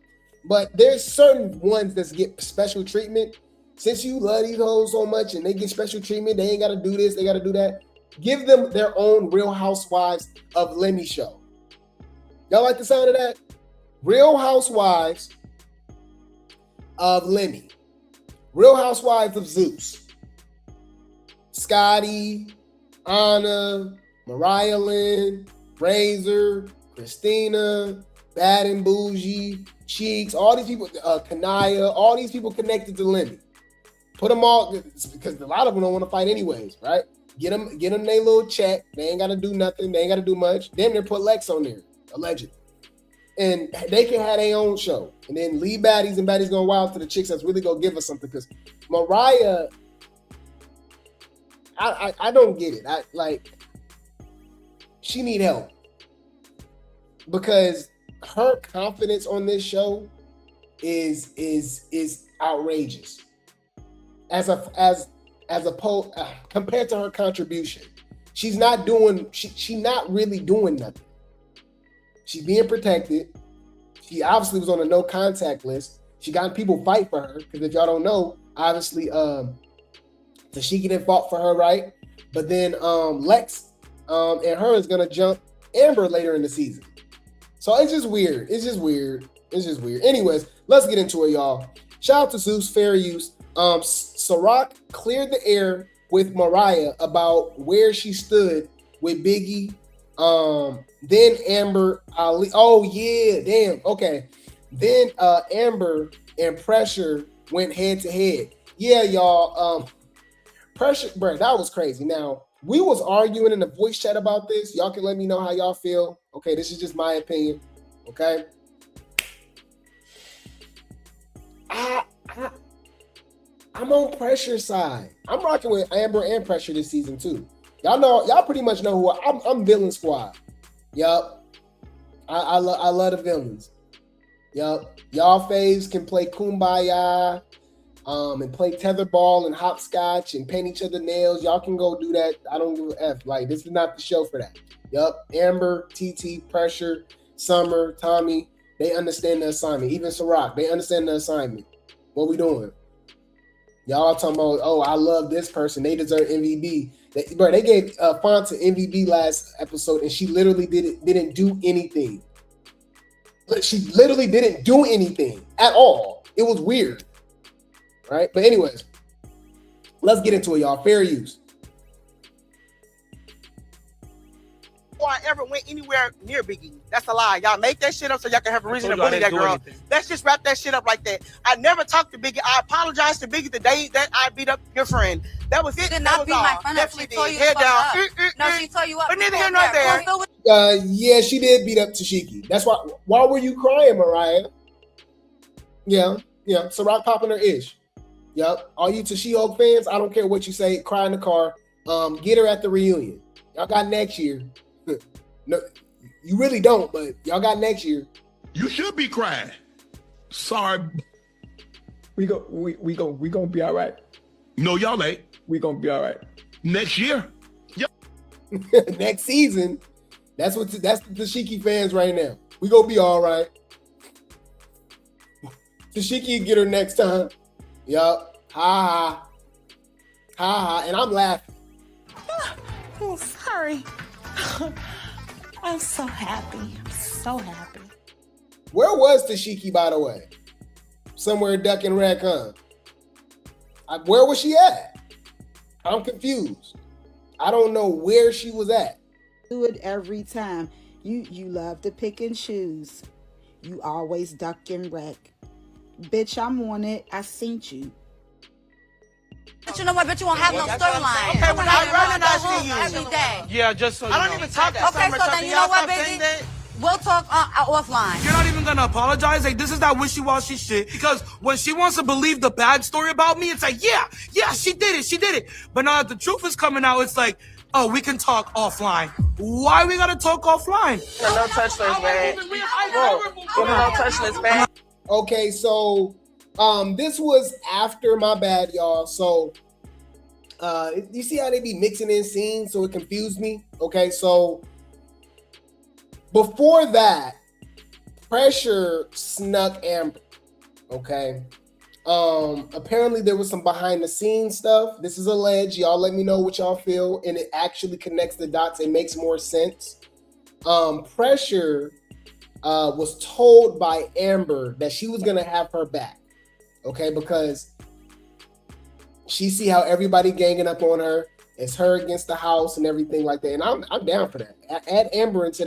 But there's certain ones that get special treatment. Since you love these hoes so much and they get special treatment, they ain't got to do this, they got to do that. Give them their own Real Housewives of Lemmy show. Y'all like the sound of that? Real Housewives of Lemmy. Real Housewives of Zeus. Scotty, Anna, Mariah Lynn, Razor, Christina, Bad and Bougie, Cheeks, all these people, Kanaya, all these people connected to Lemmy. Put them all, because a lot of them don't want to fight anyways, right? Get them their little check. They ain't got to do nothing. They ain't got to do much. Then they put Lex on there, allegedly. And they can have their own show. And then leave Baddies, and Baddies going wild to the chicks that's really going to give us something. Because Mariah, I don't get it. She need help. Because her confidence on this show is outrageous. Compared to her contribution, she's not really doing nothing. She's being protected. She obviously was on a no contact list. She got people fight for her because if y'all don't know, obviously Tashiki didn't fought for her, right? But then Lex and her is gonna jump Amber later in the season. So it's just weird. Anyways, let's get into it, y'all. Shout out to Zeus, fair use. Ciroc cleared the air with Mariah about where she stood with Biggie. Then Amber Ali. Oh yeah, damn. Okay. Then Amber and Pressure went head to head. Yeah, y'all. Pressure, bro, that was crazy. Now we was arguing in the voice chat about this. Y'all can let me know how y'all feel. Okay, this is just my opinion. Okay. I'm on Pressure side. I'm rocking with Amber and Pressure this season too. Y'all pretty much know who I'm Villain Squad. Yup. I love the villains. Yup. Y'all faves can play Kumbaya, and play tetherball and hopscotch and paint each other nails. Y'all can go do that. I don't give a F. Like, this is not the show for that. Yup. Amber, TT, Pressure, Summer, Tommy, they understand the assignment. Even Ciroc, they understand the assignment. What we doing? Y'all talking about, oh, I love this person. They deserve MVP. They gave Font an MVP last episode, and she literally didn't do anything. She literally didn't do anything at all. It was weird, right? But anyways, let's get into it, y'all. Fair use. Before I ever went anywhere near Biggie. That's a lie. Y'all make that shit up so y'all can have a reason to bully that girl. Let's just wrap that shit up like that. I never talked to Biggie. I apologized to Biggie the day that I beat up your friend. That was it. She did not beat my friend up. She tore you up. No, she tore you up. But neither here nor there. Yeah, she did beat up Tashiki. That's why. Why were you crying, Mariah? Yeah. Ciroc popping her ish. Yep. All you She-Hulk fans, I don't care what you say. Cry in the car. Get her at the reunion. Y'all got next year. No, you really don't, but y'all got next year. You should be crying. Sorry. We gonna be all right. No, y'all ain't. We gonna be all right. Next year. Yep. Next season. That's the Tashiki fans right now. We gonna be all right. Tashiki get her next time. Yup. Ha ha. And I'm laughing. Oh, sorry. I'm so happy. I'm so happy. Where was Tashiki, by the way? Somewhere ducking Raccoon. Where was she at? I'm confused. I don't know where she was at. Do it every time. You love to pick and choose. You always duck and wreck. Bitch, I'm on it. I seen you. But you know what? But you won't have no storyline. Okay, when I recognize you every day. Yeah, just so you I don't know. even talk to Okay, Summer. so then you know what, Biggie? We'll talk offline. You're not even gonna apologize? Like, this is that wishy-washy shit. Because when she wants to believe the bad story about me, it's like, yeah, she did it. But now that the truth is coming out, it's like, oh, we can talk offline. Why we gotta talk offline? No touch list, man. No touch list, man. Okay, so this was after my bad, y'all. So you see how they be mixing in scenes, so it confused me. Okay, so before that, Pressure snuck Amber. Okay. Apparently there was some behind the scenes stuff. This is alleged. Y'all let me know what y'all feel, and it actually connects the dots. It makes more sense. Pressure was told by Amber that she was gonna have her back. Okay, because she see how everybody ganging up on her. It's her against the house and everything like that. And I'm down for that. Add Amber into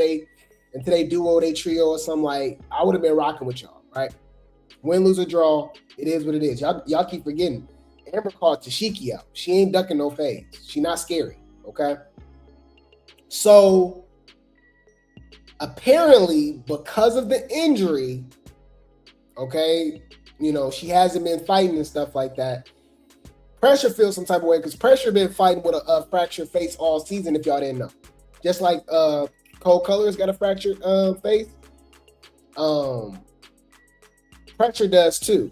into they duo, they trio or something, like, I would have been rocking with y'all, right? Win, lose, or draw, it is what it is. Y'all keep forgetting. Amber called Tashiki out. She ain't ducking no phase. She not scary, okay? So apparently, because of the injury, okay, you know, she hasn't been fighting and stuff like that. Pressure feels some type of way because Pressure been fighting with a fractured face all season, if y'all didn't know. Just like Cold Color's got a fractured face. Pressure does too.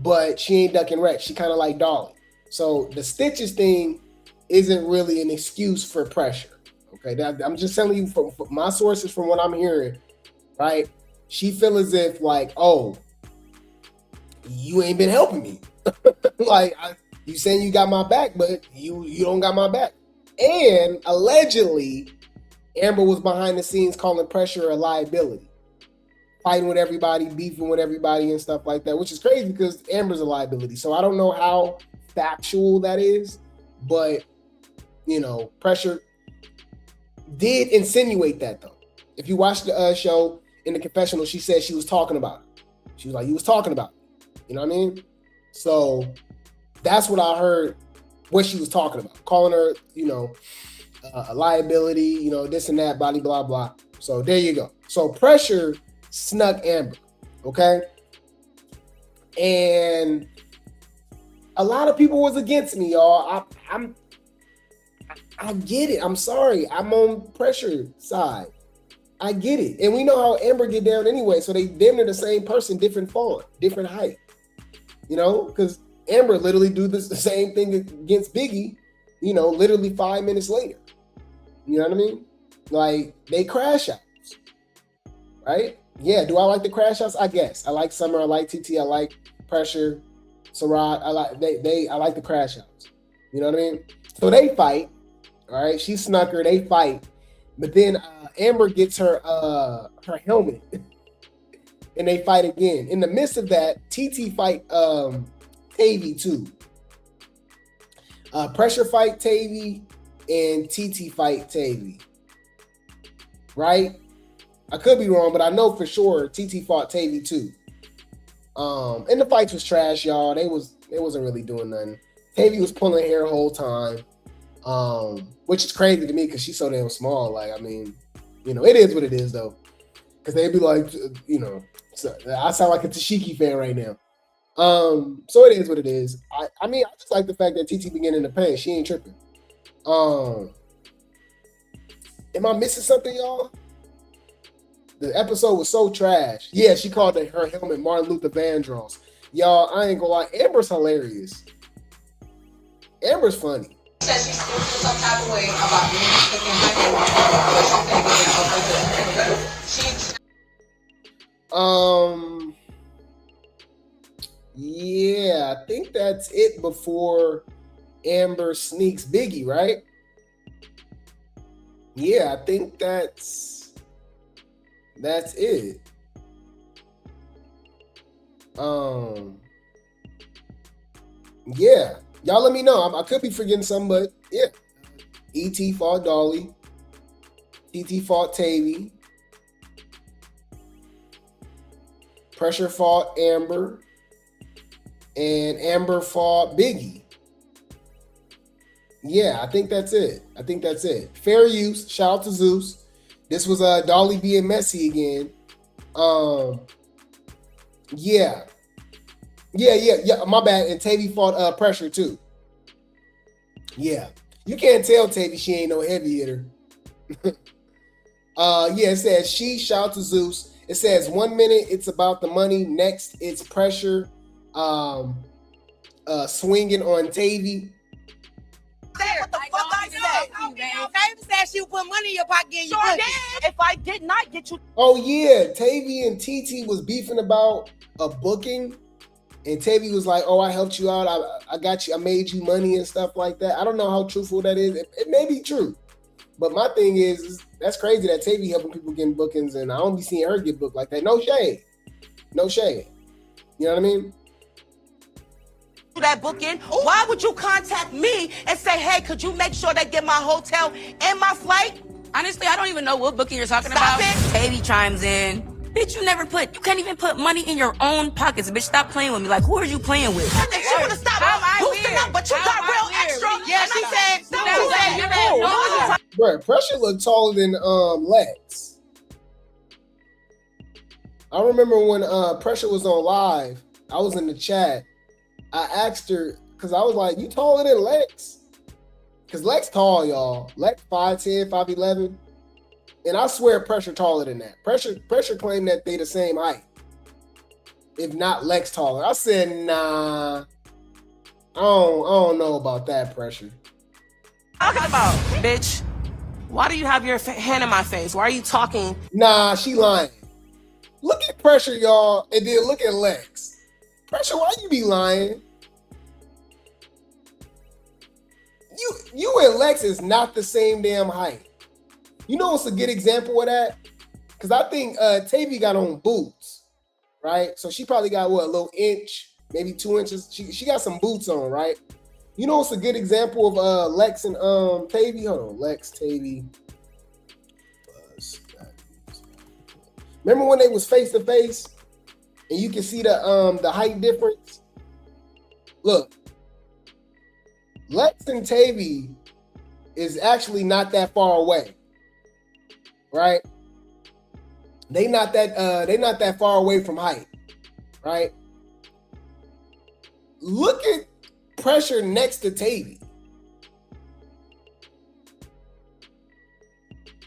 But she ain't ducking wreck. She kind of like Dolly. So the stitches thing isn't really an excuse for Pressure. Okay, I'm just telling you from my sources, from what I'm hearing, right? She feel as if like, oh, you ain't been helping me. Like, you saying you got my back, but you don't got my back. And allegedly, Amber was behind the scenes calling Pressure a liability, fighting with everybody, beefing with everybody and stuff like that, which is crazy because Amber's a liability. So I don't know how factual that is, but, you know, Pressure did insinuate that, though. If you watch the show, in the confessional, she said she was talking about it. She was like, you was talking about it. You know what I mean? So that's what I heard, what she was talking about. Calling her, you know, a liability, you know, this and that, blah, blah, blah. So there you go. So Pressure snuck Amber, okay? And a lot of people was against me, y'all. I get it. I'm sorry. I'm on Pressure side. I get it. And we know how Amber get down anyway. So they damn near the same person, different font, different height. You know, because Amber literally do the same thing against Biggie, you know, literally 5 minutes later. You know what I mean? Like, they crash outs, right? Yeah, do I like the crash outs? I guess. I like Summer, I like TT, I like Pressure, Sarat, I like the crash outs. You know what I mean? So they fight, all right? She snuck her, they fight. But then Amber gets her helmet and they fight again. In the midst of that, TT fight Tavy too. Pressure fight Tavy and TT fight Tavy. Right? I could be wrong, but I know for sure TT fought Tavy too. And the fights was trash, y'all. They wasn't really doing nothing. Tavy was pulling hair the whole time. Which is crazy to me because she's so damn small. Like, I mean, you know, it is what it is though. Because they'd be like, you know, so I sound like a Tashiki fan right now. So it is what it is. I mean, I just like the fact that TT began in the pain. She ain't tripping. Am I missing something, y'all? The episode was so trash. Yeah, she called her helmet Martin Luther Vandross. Y'all, I ain't gonna lie. Amber's hilarious. Amber's funny. Said she still feels some type of way about being cooking yeah, I think that's it before Amber sneaks Biggie, right? Yeah, I think that's it. Yeah. Y'all let me know. I could be forgetting something, but yeah. E.T. fought Dolly. T.T. fought Tavy. Pressure fought Amber. And Amber fought Biggie. Yeah, I think that's it. Fair use. Shout out to Zeus. This was Dolly being messy again. Yeah. Yeah, my bad. And Tavy fought Pressure too. Yeah. You can't tell Tavy she ain't no heavy hitter. Yeah, it says she, shout out to Zeus. It says 1 minute it's about the money. Next it's Pressure swinging on Tavy. What the fuck I said? Tavy said she would put money in your pocket and you did. If I did not get you. Oh yeah, Tavy and TT was beefing about a booking. And Tavy was like, oh, I helped you out. I got you. I made you money and stuff like that. I don't know how truthful that is. It may be true. But my thing is that's crazy that Tavy helping people getting bookings and I don't be seeing her get booked like that. No shade. You know what I mean? That booking, why would you contact me and say, hey, could you make sure they get my hotel and my flight? I Honestly, I don't even know what booking you're talking about. Katie chimes in. Bitch, you can't even put money in your own pockets. Bitch, stop playing with me. Like, who are you playing with? I think she would have stopped boosting up, but you got real extra. Yeah, she said, you're cool. Bro, Pressure looked taller than Lex. I remember when Pressure was on live, I was in the chat. I asked her, because I was like, you taller than Lex? Because Lex tall, y'all. Lex 5'10", 5'11". And I swear Pressure taller than that. Pressure claimed that they the same height. If not Lex taller. I said, nah. I don't know about that, Pressure. Talking about, bitch. Why do you have your hand in my face? Why are you talking? Nah, she lying. Look at Pressure, y'all, and then look at Lex. Pressure, why you be lying? You and Lex is not the same damn height. You know what's a good example of that? Because I think Tavy got on boots, right? So she probably got, what, a little inch, maybe 2 inches. She got some boots on, right? You know what's a good example of Lex and Tavy? Hold on, Lex, Tavy. Remember when they was face to face? And you can see the height difference? Look. Lex and Tavy is actually not that far away. Right? They not that far away from height, right? Look at Pressure next to Tavy.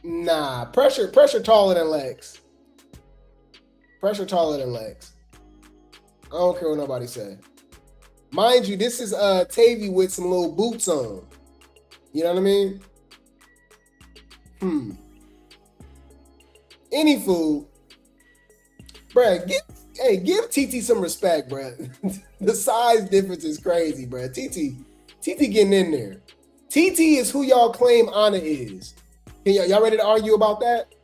Nah, Pressure taller than Lex. Pressure taller than Lex. I don't care what nobody say. Mind you, this is Tavy with some little boots on. You know what I mean? Any food, bruh, give TT some respect, bruh. The size difference is crazy, bruh. TT getting in there. TT is who y'all claim Anna is. Y'all ready to argue about that?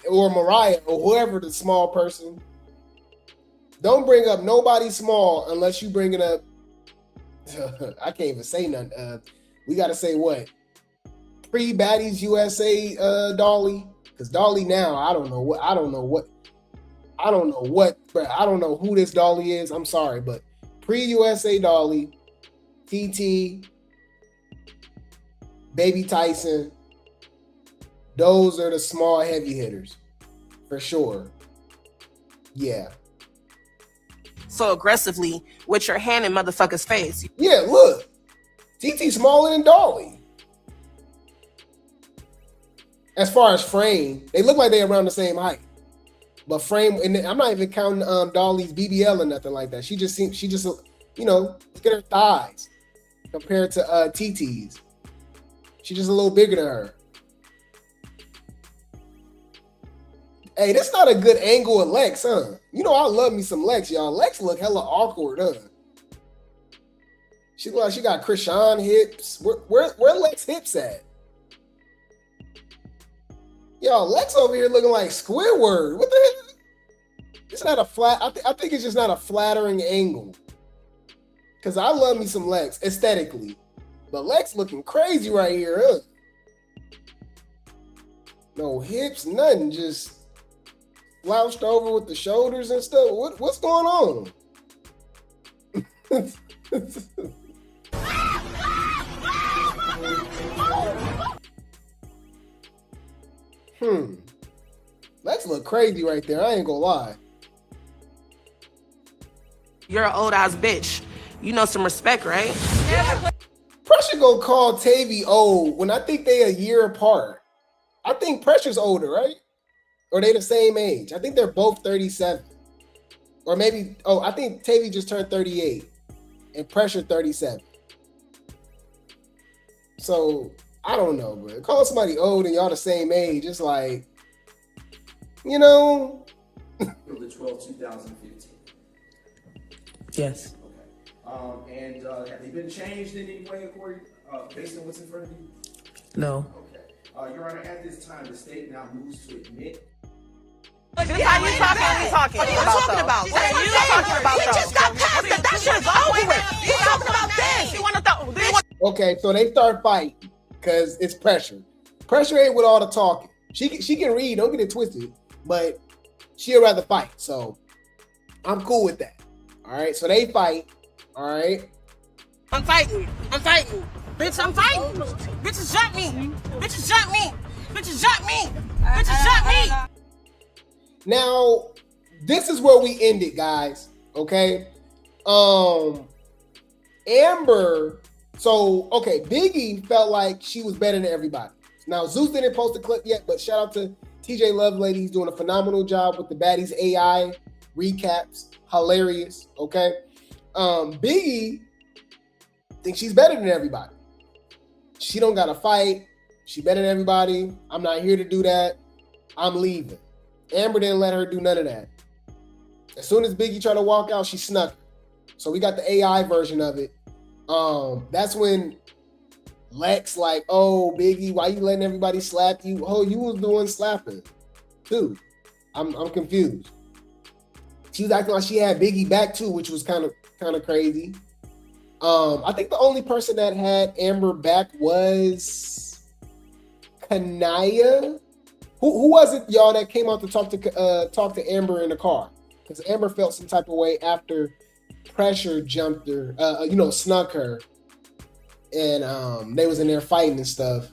Or Mariah, or whoever the small person. Don't bring up nobody small unless you bring it up. I can't even say nothing. We got to say what? Pre-Baddies USA Dolly. Because Dolly now, I don't know what, but I don't know who this Dolly is. I'm sorry, but pre-USA Dolly, TT, Baby Tyson, those are the small heavy hitters. For sure. Yeah. So aggressively with your hand in motherfucker's face. Yeah, look. TT smaller than Dolly. As far as frame, they look like they're around the same height. But frame, and I'm not even counting Dolly's BBL or nothing like that. She just, you know, look at her thighs compared to TT's. She's just a little bigger than her. Hey, that's not a good angle of Lex, huh? You know I love me some Lex, y'all. Lex look hella awkward, huh? She look like she got Krishan hips. Where Lex hips at? Yo, Lex over here looking like Squidward. What the heck? It's not a flat. I think it's just not a flattering angle. Because I love me some Lex aesthetically. But Lex looking crazy right here, huh? No hips, nothing. Just slouched over with the shoulders and stuff. What's going on? Lex look crazy right there. I ain't gonna lie. You're an old ass bitch. You know some respect, right? Yeah. Pressure gonna call Tavy old when I think they a year apart. I think Pressure's older, right? Or they the same age. I think they're both 37. Or maybe, I think Tavy just turned 38 and Pressure 37. So I don't know, bro. Call somebody old and y'all the same age. It's like, you know. The 12, 2015. Yes. Okay. And have they been changed in any way according, based on what's in front of you? No. Okay. Your Honor, at this time, the state now moves to admit. What are you talking about? He just got past it. That shit's over with. He's talking about this. Okay, so they start fighting because it's Pressure. Pressure ain't with all the talking. She can read, don't get it twisted, but she'd rather fight. So I'm cool with that. All right, so they fight. All right. I'm fighting. Bitch, I'm fighting. Bitches shot me. Bitches shot me. Bitches shot me. Bitches shot me. Now, this is where we end it, guys. Okay. Amber. So, okay, Biggie felt like she was better than everybody. Now, Zeus didn't post the clip yet, but shout out to TJ Lovelady. He's doing a phenomenal job with the Baddies AI recaps. Hilarious. Okay. Biggie thinks she's better than everybody. She don't got to fight. She better than everybody. I'm not here to do that. I'm leaving. Amber didn't let her do none of that. As soon as Biggie tried to walk out, she snuck her. So we got the AI version of it. That's when Lex like, oh, Biggie, why you letting everybody slap you? Oh, you was doing slapping too. I'm confused. She was acting like she had Biggie back too, which was kind of crazy. I think the only person that had Amber back was Kanaya. Who was it, y'all, that came out to talk to Amber in the car? Because Amber felt some type of way after Pressure jumped her, snuck her, and they was in there fighting and stuff.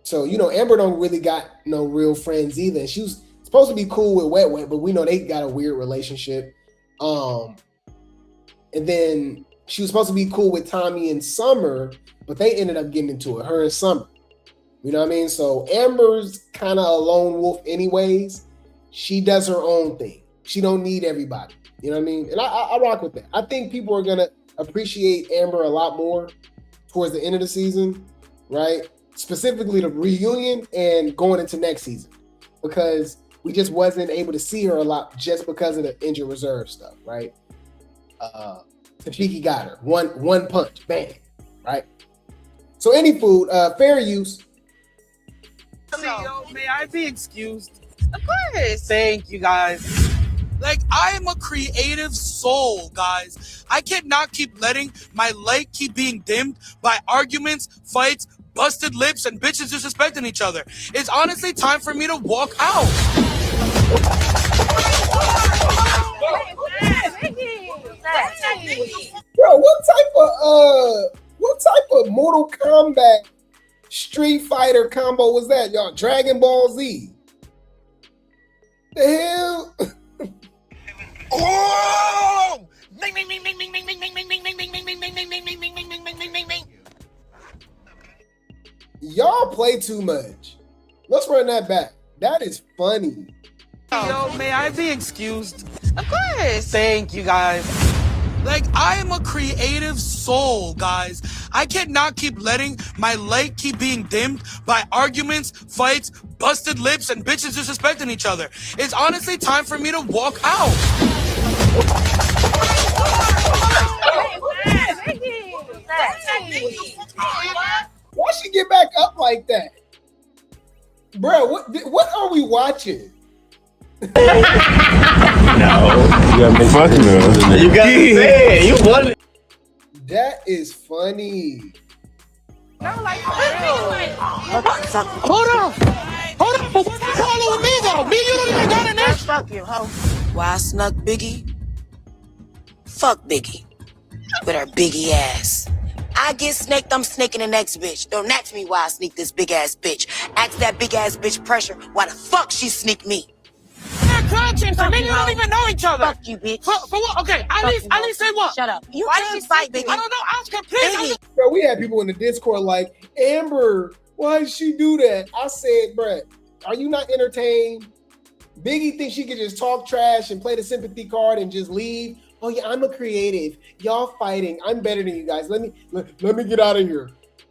So Amber don't really got no real friends either. She was supposed to be cool with Wet Wet, but we know they got a weird relationship. And then she was supposed to be cool with Tommy and Summer, but they ended up getting into it, her and Summer. You know what I mean? So Amber's kind of a lone wolf anyways. She does her own thing. She don't need everybody. You know what I mean? And I rock with that. I think people are going to appreciate Amber a lot more towards the end of the season, right? Specifically the reunion and going into next season, because we just wasn't able to see her a lot just because of the injured reserve stuff, right? Tashiki got her. One punch, bang, right? So any food, fair use. May I be excused? Of course. Thank you, guys. Like, I am a creative soul, guys. I cannot keep letting my light keep being dimmed by arguments, fights, busted lips, and bitches disrespecting each other. It's honestly time for me to walk out. Bro, what type of Mortal Kombat Street Fighter combo was that, y'all? Dragon Ball Z. The hell? Oh! Y'all play too much. Let's run that back. That is funny. May I be excused? Of course. Thank you, guys. Like, I am a creative soul, guys. I cannot keep letting my light keep being dimmed by arguments, fights, busted lips, and bitches disrespecting each other. It's honestly time for me to walk out. Why she get back up like that? Bro, what are we watching? No. You gotta make fuck no. You gotta say it. You want it. That is funny. No, like for real. Hold on. What you following me though? Me, you don't even got in there. Fuck you, ho. Why I snuck Biggie? Fuck Biggie. With her Biggie ass. I get snaked, I'm snaking the next bitch. Don't ask me why I sneak this big ass bitch. Ask that big ass bitch Pressure why the fuck she sneaked me. Conscience, I mean, you don't even know each other. Fuck you, bitch. For what? Okay, at least say what? Shut up. Why did she fight Biggie? I don't know. I was completely. Bro, we had people in the Discord like, Amber, why did she do that? I said, bruh, are you not entertained? Biggie thinks she could just talk trash and play the sympathy card and just leave. Oh yeah, I'm a creative. Y'all fighting. I'm better than you guys. Let me get out of here.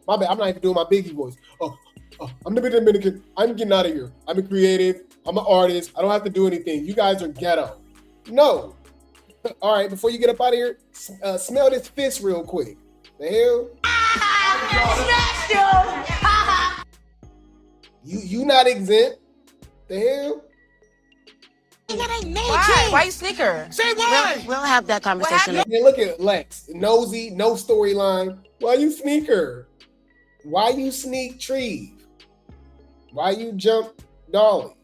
My bad. I'm not even doing my Biggie voice. Oh, I'm the Dominican. I'm getting out of here. I'm a creative. I'm an artist. I don't have to do anything. You guys are ghetto. No. All right, before you get up out of here, smell this fist real quick. The hell? You not exempt. The hell? Why you sneak her? Say why? We'll have that conversation. Yeah, look at Lex. Nosy, no storyline. Why you sneak her? Why you sneak Tree? Why you jump Dolly?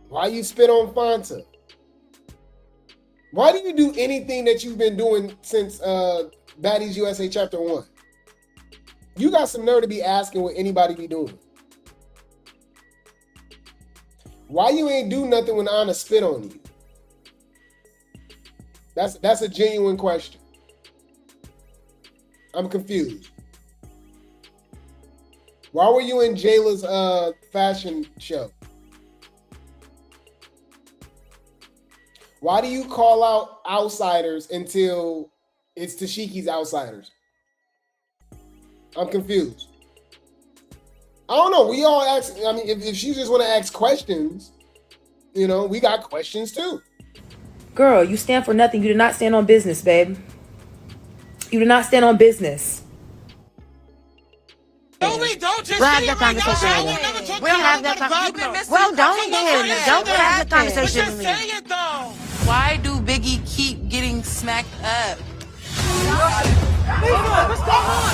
Why you spit on Fanta? Why do you do anything that you've been doing since Baddies USA Chapter 1? You got some nerve to be asking what anybody be doing. Why you ain't do nothing when Anna spit on you? That's a genuine question. I'm confused. Why were you in Jayla's fashion show? Why do you call out outsiders until it's Tashiki's outsiders? I'm confused. I don't know. We all ask. I mean, if you just want to ask questions, you know, we got questions too. Girl, you stand for nothing. You do not stand on business, babe. You do not stand on business. Don't just have that conversation later. We'll have that conversation. Well, don't have the conversation with me. Say it though. Why do Biggie keep getting smacked up? What's going on?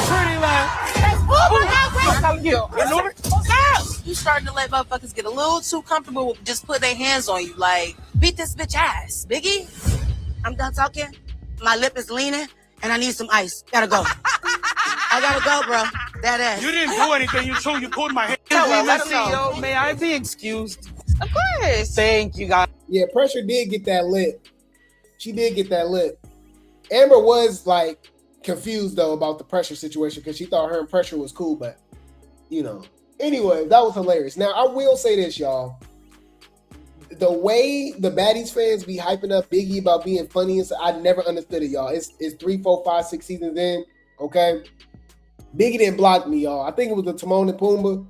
Pretty loud. You starting to let motherfuckers get a little too comfortable with just put their hands on you. Like, beat this bitch ass, Biggie. I'm done talking. My lip is leaning, and I need some ice. Gotta go. I gotta go, bro. That ass. You didn't do anything. You pulled my hair. CEO, may I be excused? Of course. Thank you, guys. Yeah, Pressure did get that lip. She did get that lip. Amber was like confused though about the Pressure situation because she thought her and Pressure was cool, but you know. Anyway, that was hilarious. Now I will say this, y'all. The way the Baddies fans be hyping up Biggie about being funny, I never understood it, y'all. It's 3, 4, 5, 6 seasons in. Okay, Biggie didn't block me, y'all. I think it was the Timon and Pumbaa.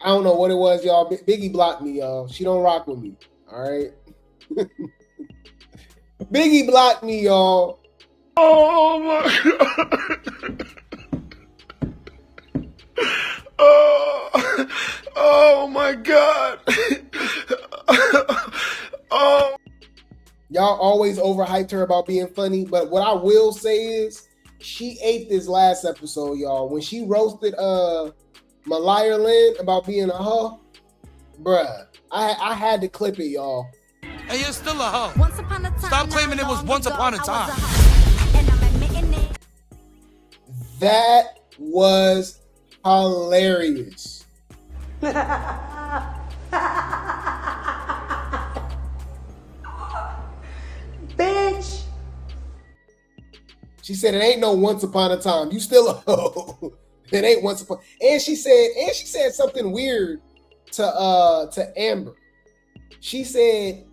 I don't know what it was, y'all. Biggie blocked me, y'all. She don't rock with me. All right. Biggie blocked me, y'all. Oh my God. Oh my God. Oh. Y'all always overhyped her about being funny, but what I will say is she ate this last episode, y'all. When she roasted Malaya Lynn about being a hoe, bruh, I had to clip it, y'all. And you're still a hoe. Stop claiming it was once upon a time. That was hilarious. Bitch. She said it ain't no once upon a time. You still a hoe. It ain't once upon. And she said something weird to Amber. She said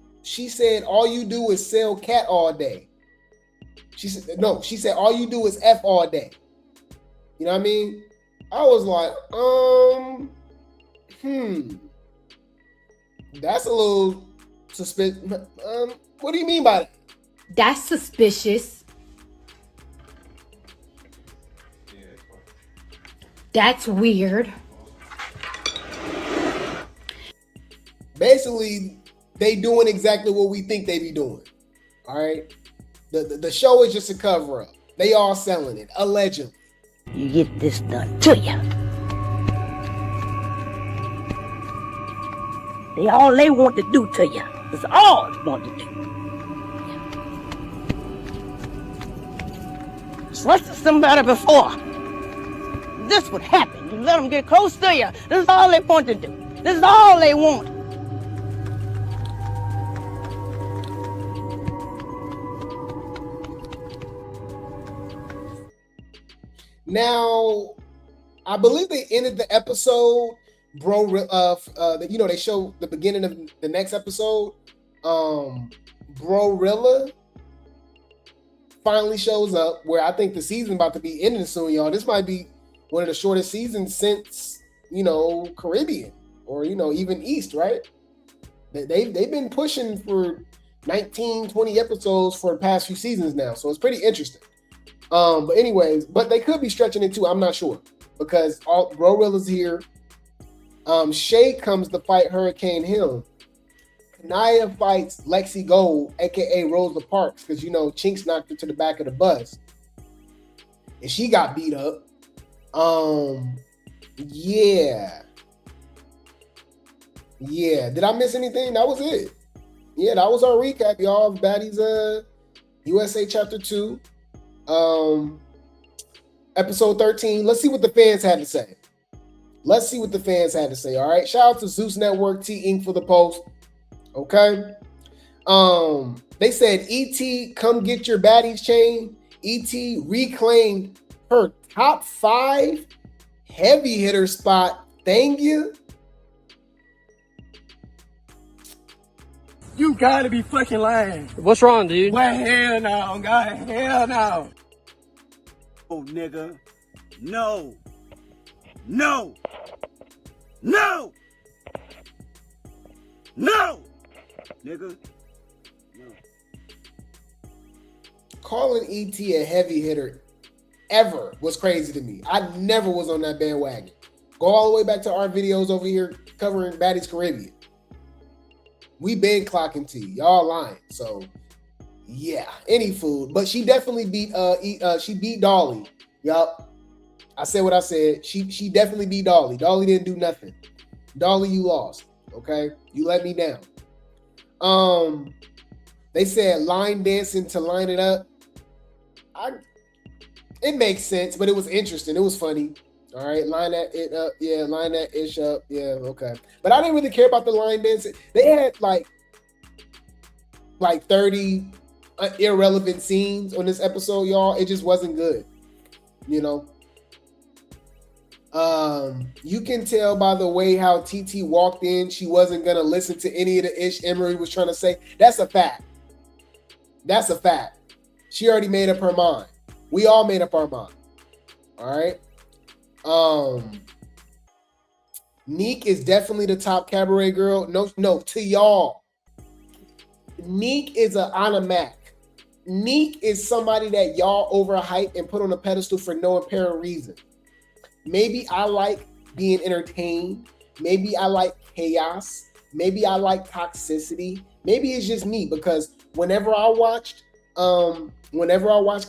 all you do is sell cat all day. She said all you do is F all day. You know what I mean? I was like, that's a little suspicious. What do you mean by that? That's suspicious. That's weird. Basically, they doing exactly what we think they be doing. All right? The show is just a cover-up. They all selling it, allegedly. You get this done to you. All they want to do to you. That's all they want to do. Trusted somebody before. This would happen. You let them get close to you. This is all they want to do. This is all they want. Now, I believe they ended the episode, they show the beginning of the next episode. Brorilla finally shows up, where I think the season about to be ending soon, y'all. This might be one of the shortest seasons since, Caribbean or, even East, right? They've been pushing for 19, 20 episodes for the past few seasons now. So it's pretty interesting. But anyways, they could be stretching it too. I'm not sure because Glorilla's here. Shay comes to fight Hurricane Hill. Kanaya fights Lexi Gold, aka Rosa Parks, because Chinks knocked her to the back of the bus, and she got beat up. Yeah. Did I miss anything? That was it. Yeah, that was our recap, y'all, of Baddies USA Chapter 2. Episode 13. Let's see what the fans had to say. All right. Shout out to Zeus Network, T Inc. for the post. Okay. They said, E.T., come get your Baddies chain. E.T. reclaimed her top 5 heavy hitter spot. Thank you. You gotta be fucking lying. What's wrong, dude? Well, hell no, God, hell no. Oh, nigga. No. No. No. No. Nigga. No. Calling E.T. a heavy hitter ever was crazy to me. I never was on that bandwagon. Go all the way back to our videos over here covering Baddies Caribbean. We been clocking T. Y'all lying. So yeah, any food. But she definitely beat she beat Dolly. Yup. I said what I said. She definitely beat Dolly. Dolly didn't do nothing. Dolly, you lost. Okay? You let me down. They said line dancing to line it up. It makes sense, but it was interesting. It was funny. All right, line that it up. Yeah, line that ish up. Yeah, okay. But I didn't really care about the line dancing. They had like 30 irrelevant scenes on this episode, y'all. It just wasn't good. You know. You can tell by the way how TT walked in, she wasn't gonna listen to any of the ish Emery was trying to say. That's a fact. She already made up her mind. We all made up our mind. All right. Neek is definitely the top cabaret girl. No, to y'all. Neek is an Anna Mac. Neek is somebody that y'all overhype and put on a pedestal for no apparent reason. Maybe I like being entertained. Maybe I like chaos. Maybe I like toxicity. Maybe it's just me because whenever I watched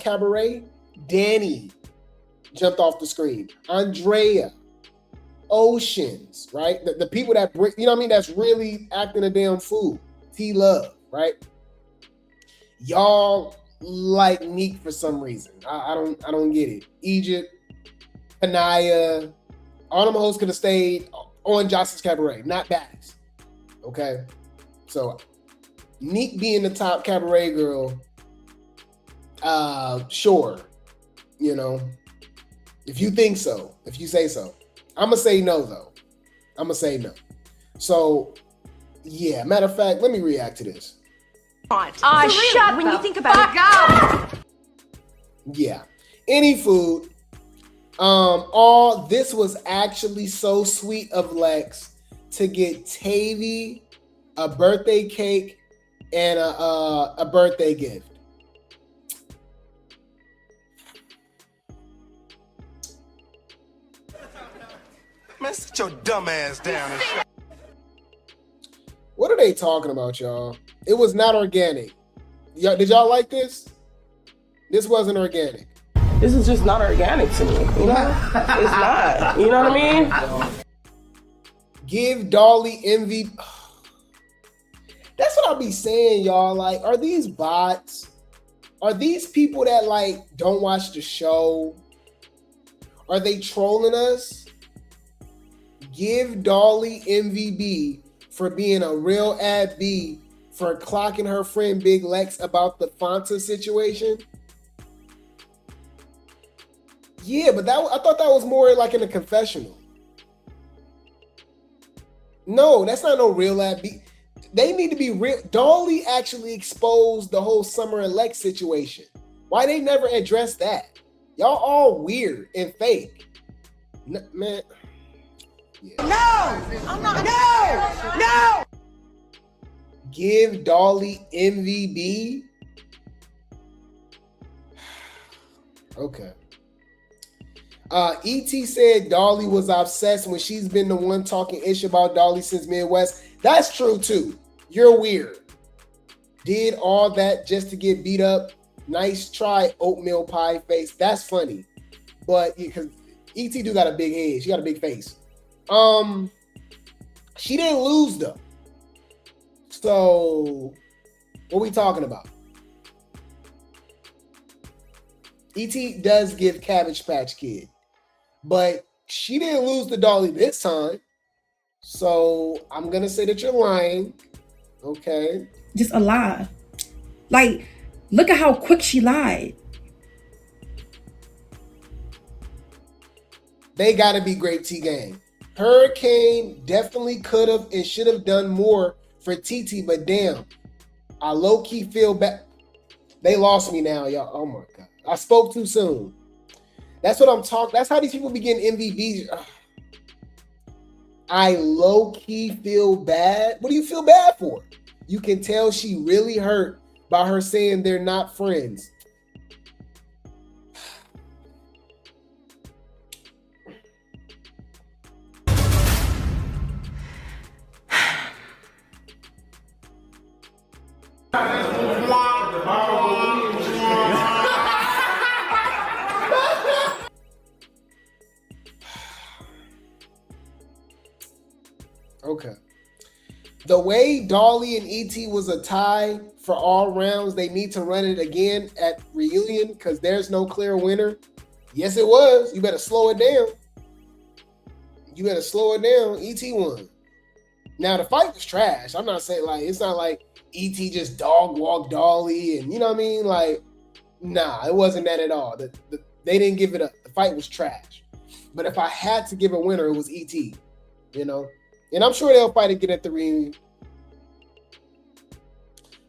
Cabaret, Danny jumped off the screen. Andrea, Oceans, right? The people that bring, you know what I mean? That's really acting a damn fool. T-Love, right? Y'all like Neek for some reason. I don't get it. Egypt, Kanaya, all them hoes could have stayed on Jocelyn's Cabaret, not Baddies. Okay? So, Neek being the top cabaret girl, sure. You know, if you think so, if you say so. I'm going to say no, though. I'm going to say no. So, yeah, matter of fact, let me react to this. Shut when you think about it. Yeah. Any food. All this was actually so sweet of Lex to get Tavy a birthday cake and a birthday gift. Man, sit your dumb ass down and shut. What are they talking about, y'all? It was not organic. Did y'all like this? This wasn't organic. This is just not organic to me. You know? It's not. You know what I mean? Give Dolly MVP. That's what I'll be saying, y'all. Like, are these bots? Are these people that like don't watch the show? Are they trolling us? Give Dolly MVB for being a real ad B for clocking her friend Big Lex about the Fanta situation. Yeah, but I thought that was more like in a confessional. No, that's not no real ad B. They need to be real. Dolly actually exposed the whole Summer and Lex situation. Why they never addressed that? Y'all all weird and fake. Man. Yeah. No! I'm not. No! No! Give Dolly MVB? Okay. E.T. said Dolly was obsessed when she's been the one talking ish about Dolly since Midwest. That's true too. You're weird. Did all that just to get beat up. Nice try, oatmeal pie face. That's funny. But because ET do got a big head. She got a big face. She didn't lose though. So what we talking about? ET does give Cabbage Patch Kid, but she didn't lose to Dolly this time. So I'm gonna say that you're lying. Okay. Just a lie. Like, look at how quick she lied. They gotta be Grape Tea gang. Hurricane definitely could have and should have done more for TT, but damn, I low-key feel bad. They lost me now, y'all. Oh my God. I spoke too soon. That's what I'm talking. That's how these people be getting MVPs. Ugh. I low-key feel bad. What do you feel bad for? You can tell she really hurt by her saying they're not friends. Okay. The way Dolly and ET was a tie for all rounds, they need to run it again at reunion because there's no clear winner. Yes, it was. You better slow it down. You better slow it down. ET won. Now, the fight was trash. I'm not saying, like, it's not like ET just dog walked Dolly and, you know what I mean? Like, nah, it wasn't that at all. They didn't give it up. The fight was trash. But if I had to give a winner, it was ET, you know? And I'm sure they'll fight again at the reunion.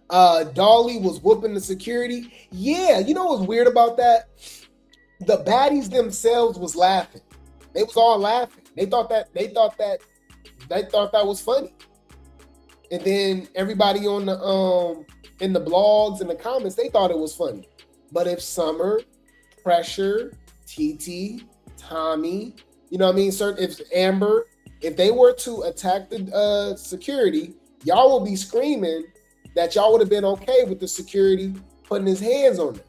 Dolly was whooping the security. Yeah, you know what's weird about that? The baddies themselves was laughing. They was all laughing. They thought that was funny. And then everybody on the in the blogs and the comments, they thought it was funny. But if Summer, Pressure, TT, Tommy, you know what I mean? If Amber, if they were to attack the security, y'all will be screaming that y'all would have been okay with the security putting his hands on them.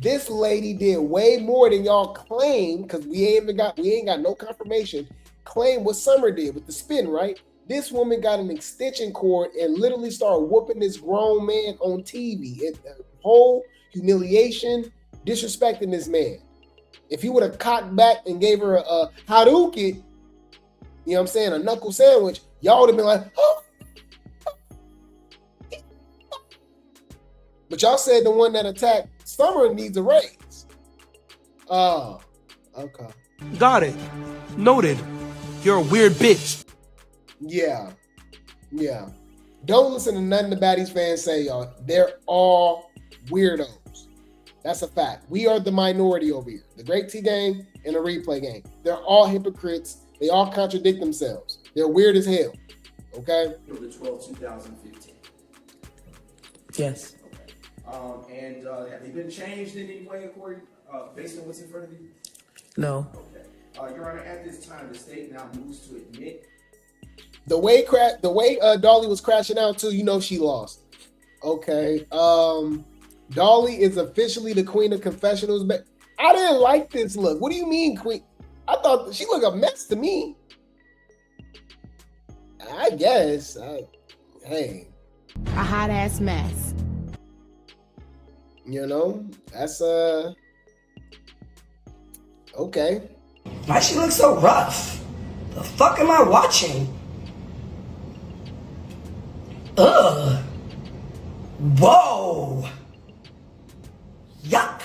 This lady did way more than y'all claim, because we ain't got no confirmation. Claim what Summer did with the spin, right? This woman got an extension cord and literally started whooping this grown man on TV. Whole humiliation, disrespecting this man. If he would have cocked back and gave her a Hadouken, you know what I'm saying, a knuckle sandwich, y'all would have been like, oh. But y'all said the one that attacked Summer needs a raise. Oh, okay. Got it. Noted. You're a weird bitch. Yeah. Don't listen to nothing the Baddies fans say, y'all. They're all weirdos. That's a fact. We are the minority over here. The Grape Tea gang and the Replay gang. They're all hypocrites. They all contradict themselves. They're weird as hell. Okay? The 12th, 2015. Yes. Okay. And have they been changed in any way according, based on what's in front of you? No. Okay. Your Honor, at this time, the state now moves to admit. The way Dolly was crashing out too, you know she lost. Okay. Dolly is officially the queen of confessionals. But I didn't like this look. What do you mean, queen? I thought she looked a mess to me. I guess. Hey. A hot ass mess. You know, that's okay. Why she look so rough? The fuck am I watching? Ugh. Whoa. Yuck.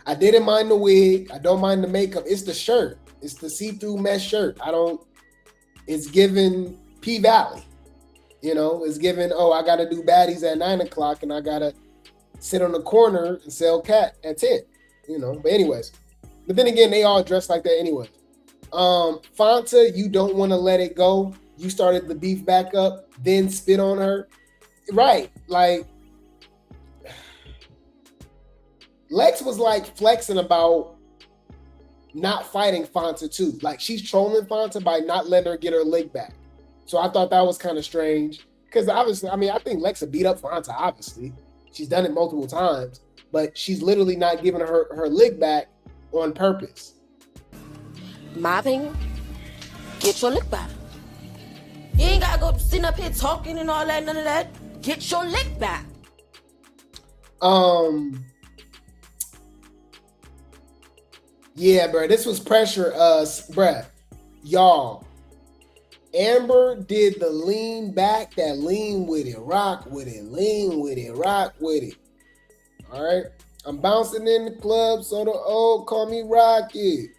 I didn't mind the wig. I don't mind the makeup. It's the shirt. It's the see-through mesh shirt. It's given P-Valley. You know, it's given, I got to do Baddies at 9 o'clock and I got to sit on the corner and sell cat at 10. You know, but anyways. But then again, they all dress like that anyway. Fanta, you don't want to let it go. You started the beef back up, then spit on her. Right. Like, Lex was like flexing about not fighting Fanta too. Like, she's trolling Fanta by not letting her get her leg back. So I thought that was kind of strange. Because obviously, I think Lex would beat up Fanta, obviously. She's done it multiple times. but she's literally not giving her lick back on purpose. My opinion, get your lick back. You ain't gotta go sitting up here talking and all that, none of that. Get your lick back. Yeah, bro, this was pressure, bruh. Y'all, Amber did the lean back, that lean with it, rock with it, lean with it, rock with it. All right, I'm bouncing in the club, so the old call me Rocket.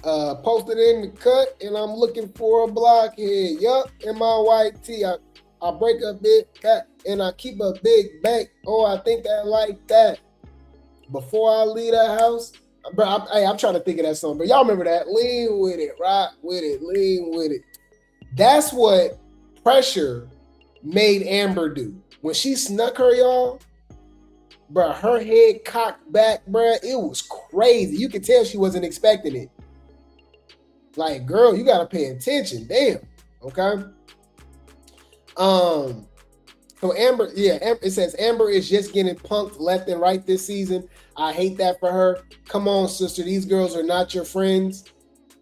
Posted in the cut, and I'm looking for a blockhead. Yup, in my white tee, I break a big cat, and I keep a big bank. Oh, I think I like that. Before I leave the house, bro, I'm trying to think of that song, but y'all remember that? Lean with it, rock with it, lean with it. That's what pressure made Amber do. When she snuck her, y'all, bro, her head cocked back, bro. It was crazy. You could tell she wasn't expecting it. Like, girl, you gotta pay attention. Damn. Okay. So Amber, yeah, it says Amber is just getting punked left and right this season. I hate that for her. Come on, sister. These girls are not your friends.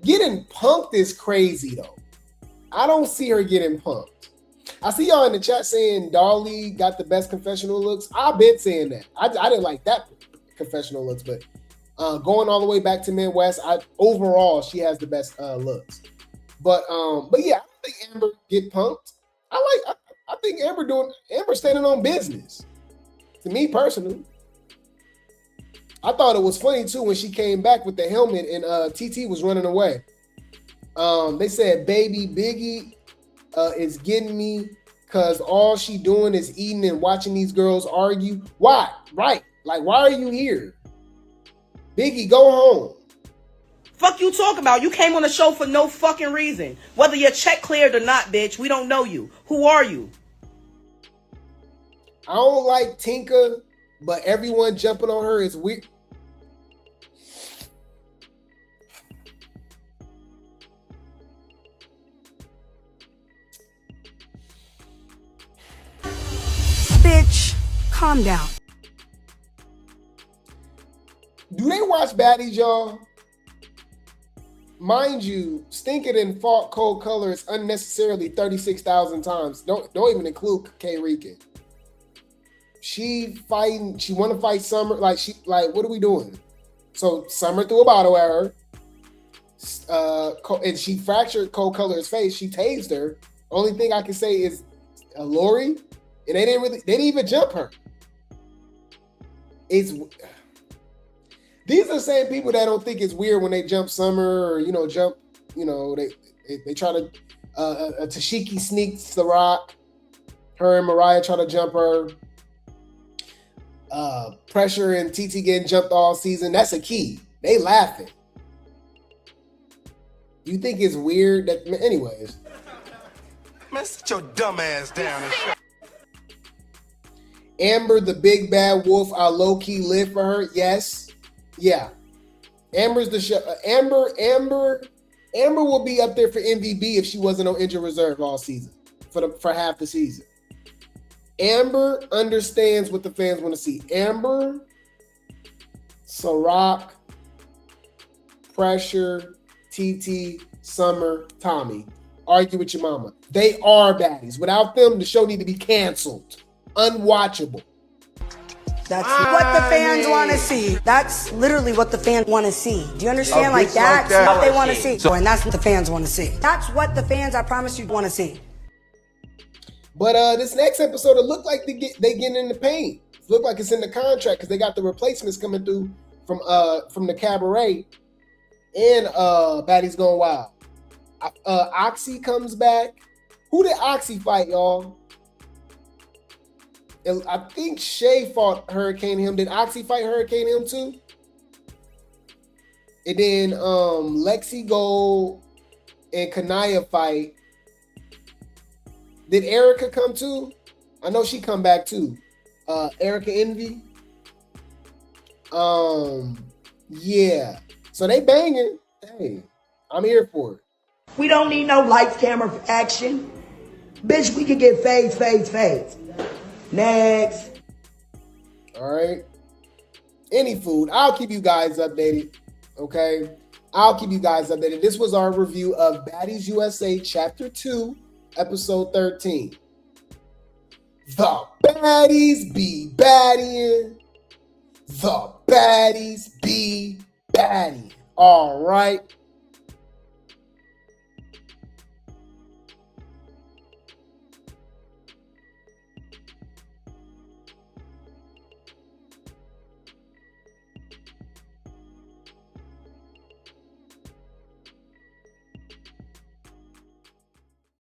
Getting punked is crazy, though. I don't see her getting punked. I see y'all in the chat saying Dolly got the best confessional looks. I've been saying that. I didn't like that confessional looks, but going all the way back to Midwest, overall she has the best looks. But yeah, I don't think Amber get punked. I think Amber standing on business. To me personally, I thought it was funny too when she came back with the helmet and TT was running away. They said baby Biggie is getting me because all she doing is eating and watching these girls argue. Why? Right? Like, why are you here? Biggie, go home. Fuck you talking about? You came on the show for no fucking reason. Whether your check cleared or not, bitch, we don't know you. Who are you? I don't like Tinka, but everyone jumping on her is weird. Bitch, calm down. Do they watch Baddies, y'all? Mind you, Stinker and fought Cold Colors unnecessarily 36,000 times. Don't even include K-Rican. She want to fight Summer. Like, what are we doing? So Summer threw a bottle at her. And she fractured Cold Color's face. She tased her. Only thing I can say is Lori, and they didn't even jump her. These are the same people that don't think it's weird when they jump Summer or, they try to, Tashiki sneaks the rock. Her and Mariah try to jump her. Pressure and TT getting jumped all season. That's a key. They laughing. You think it's weird that, anyways. Man, sit your dumb ass down. Amber, the big bad wolf, I low-key live for her. Yes. Yeah, Amber's the show. Amber will be up there for MVP if she wasn't on injured reserve all season for half the season. Amber understands what the fans want to see. Amber, Ciroc, Pressure, TT, Summer, Tommy. Argue with your mama. They are baddies. Without them, the show need to be canceled. Unwatchable. That's what the fans want to see. That's literally what the fans want to see. Do you understand? Like, that's what they want to see. And that's what the fans want to see. That's what the fans, I promise you, want to see. But this next episode, it looked like they getting in the paint. It looked like it's in the contract because they got the replacements coming through from the cabaret and Baddies Gone Wild. Oxy comes back. Who did Oxy fight, y'all? I think Shay fought Hurricane Him. Did Oxy fight Hurricane Him too? And then Lexi Gold and Kanaya fight. Did Erica come too? I know she come back too. Erica Envy. Yeah. So they banging. Hey, I'm here for it. We don't need no lights, camera, action. Bitch, we can get fades. Next. All All right. Any food. I'll keep you guys updated. Okay. I'll keep you guys updated. This was our review of Baddies USA Chapter 2, Episode 13. The baddies be badding. The baddies be badding. All right.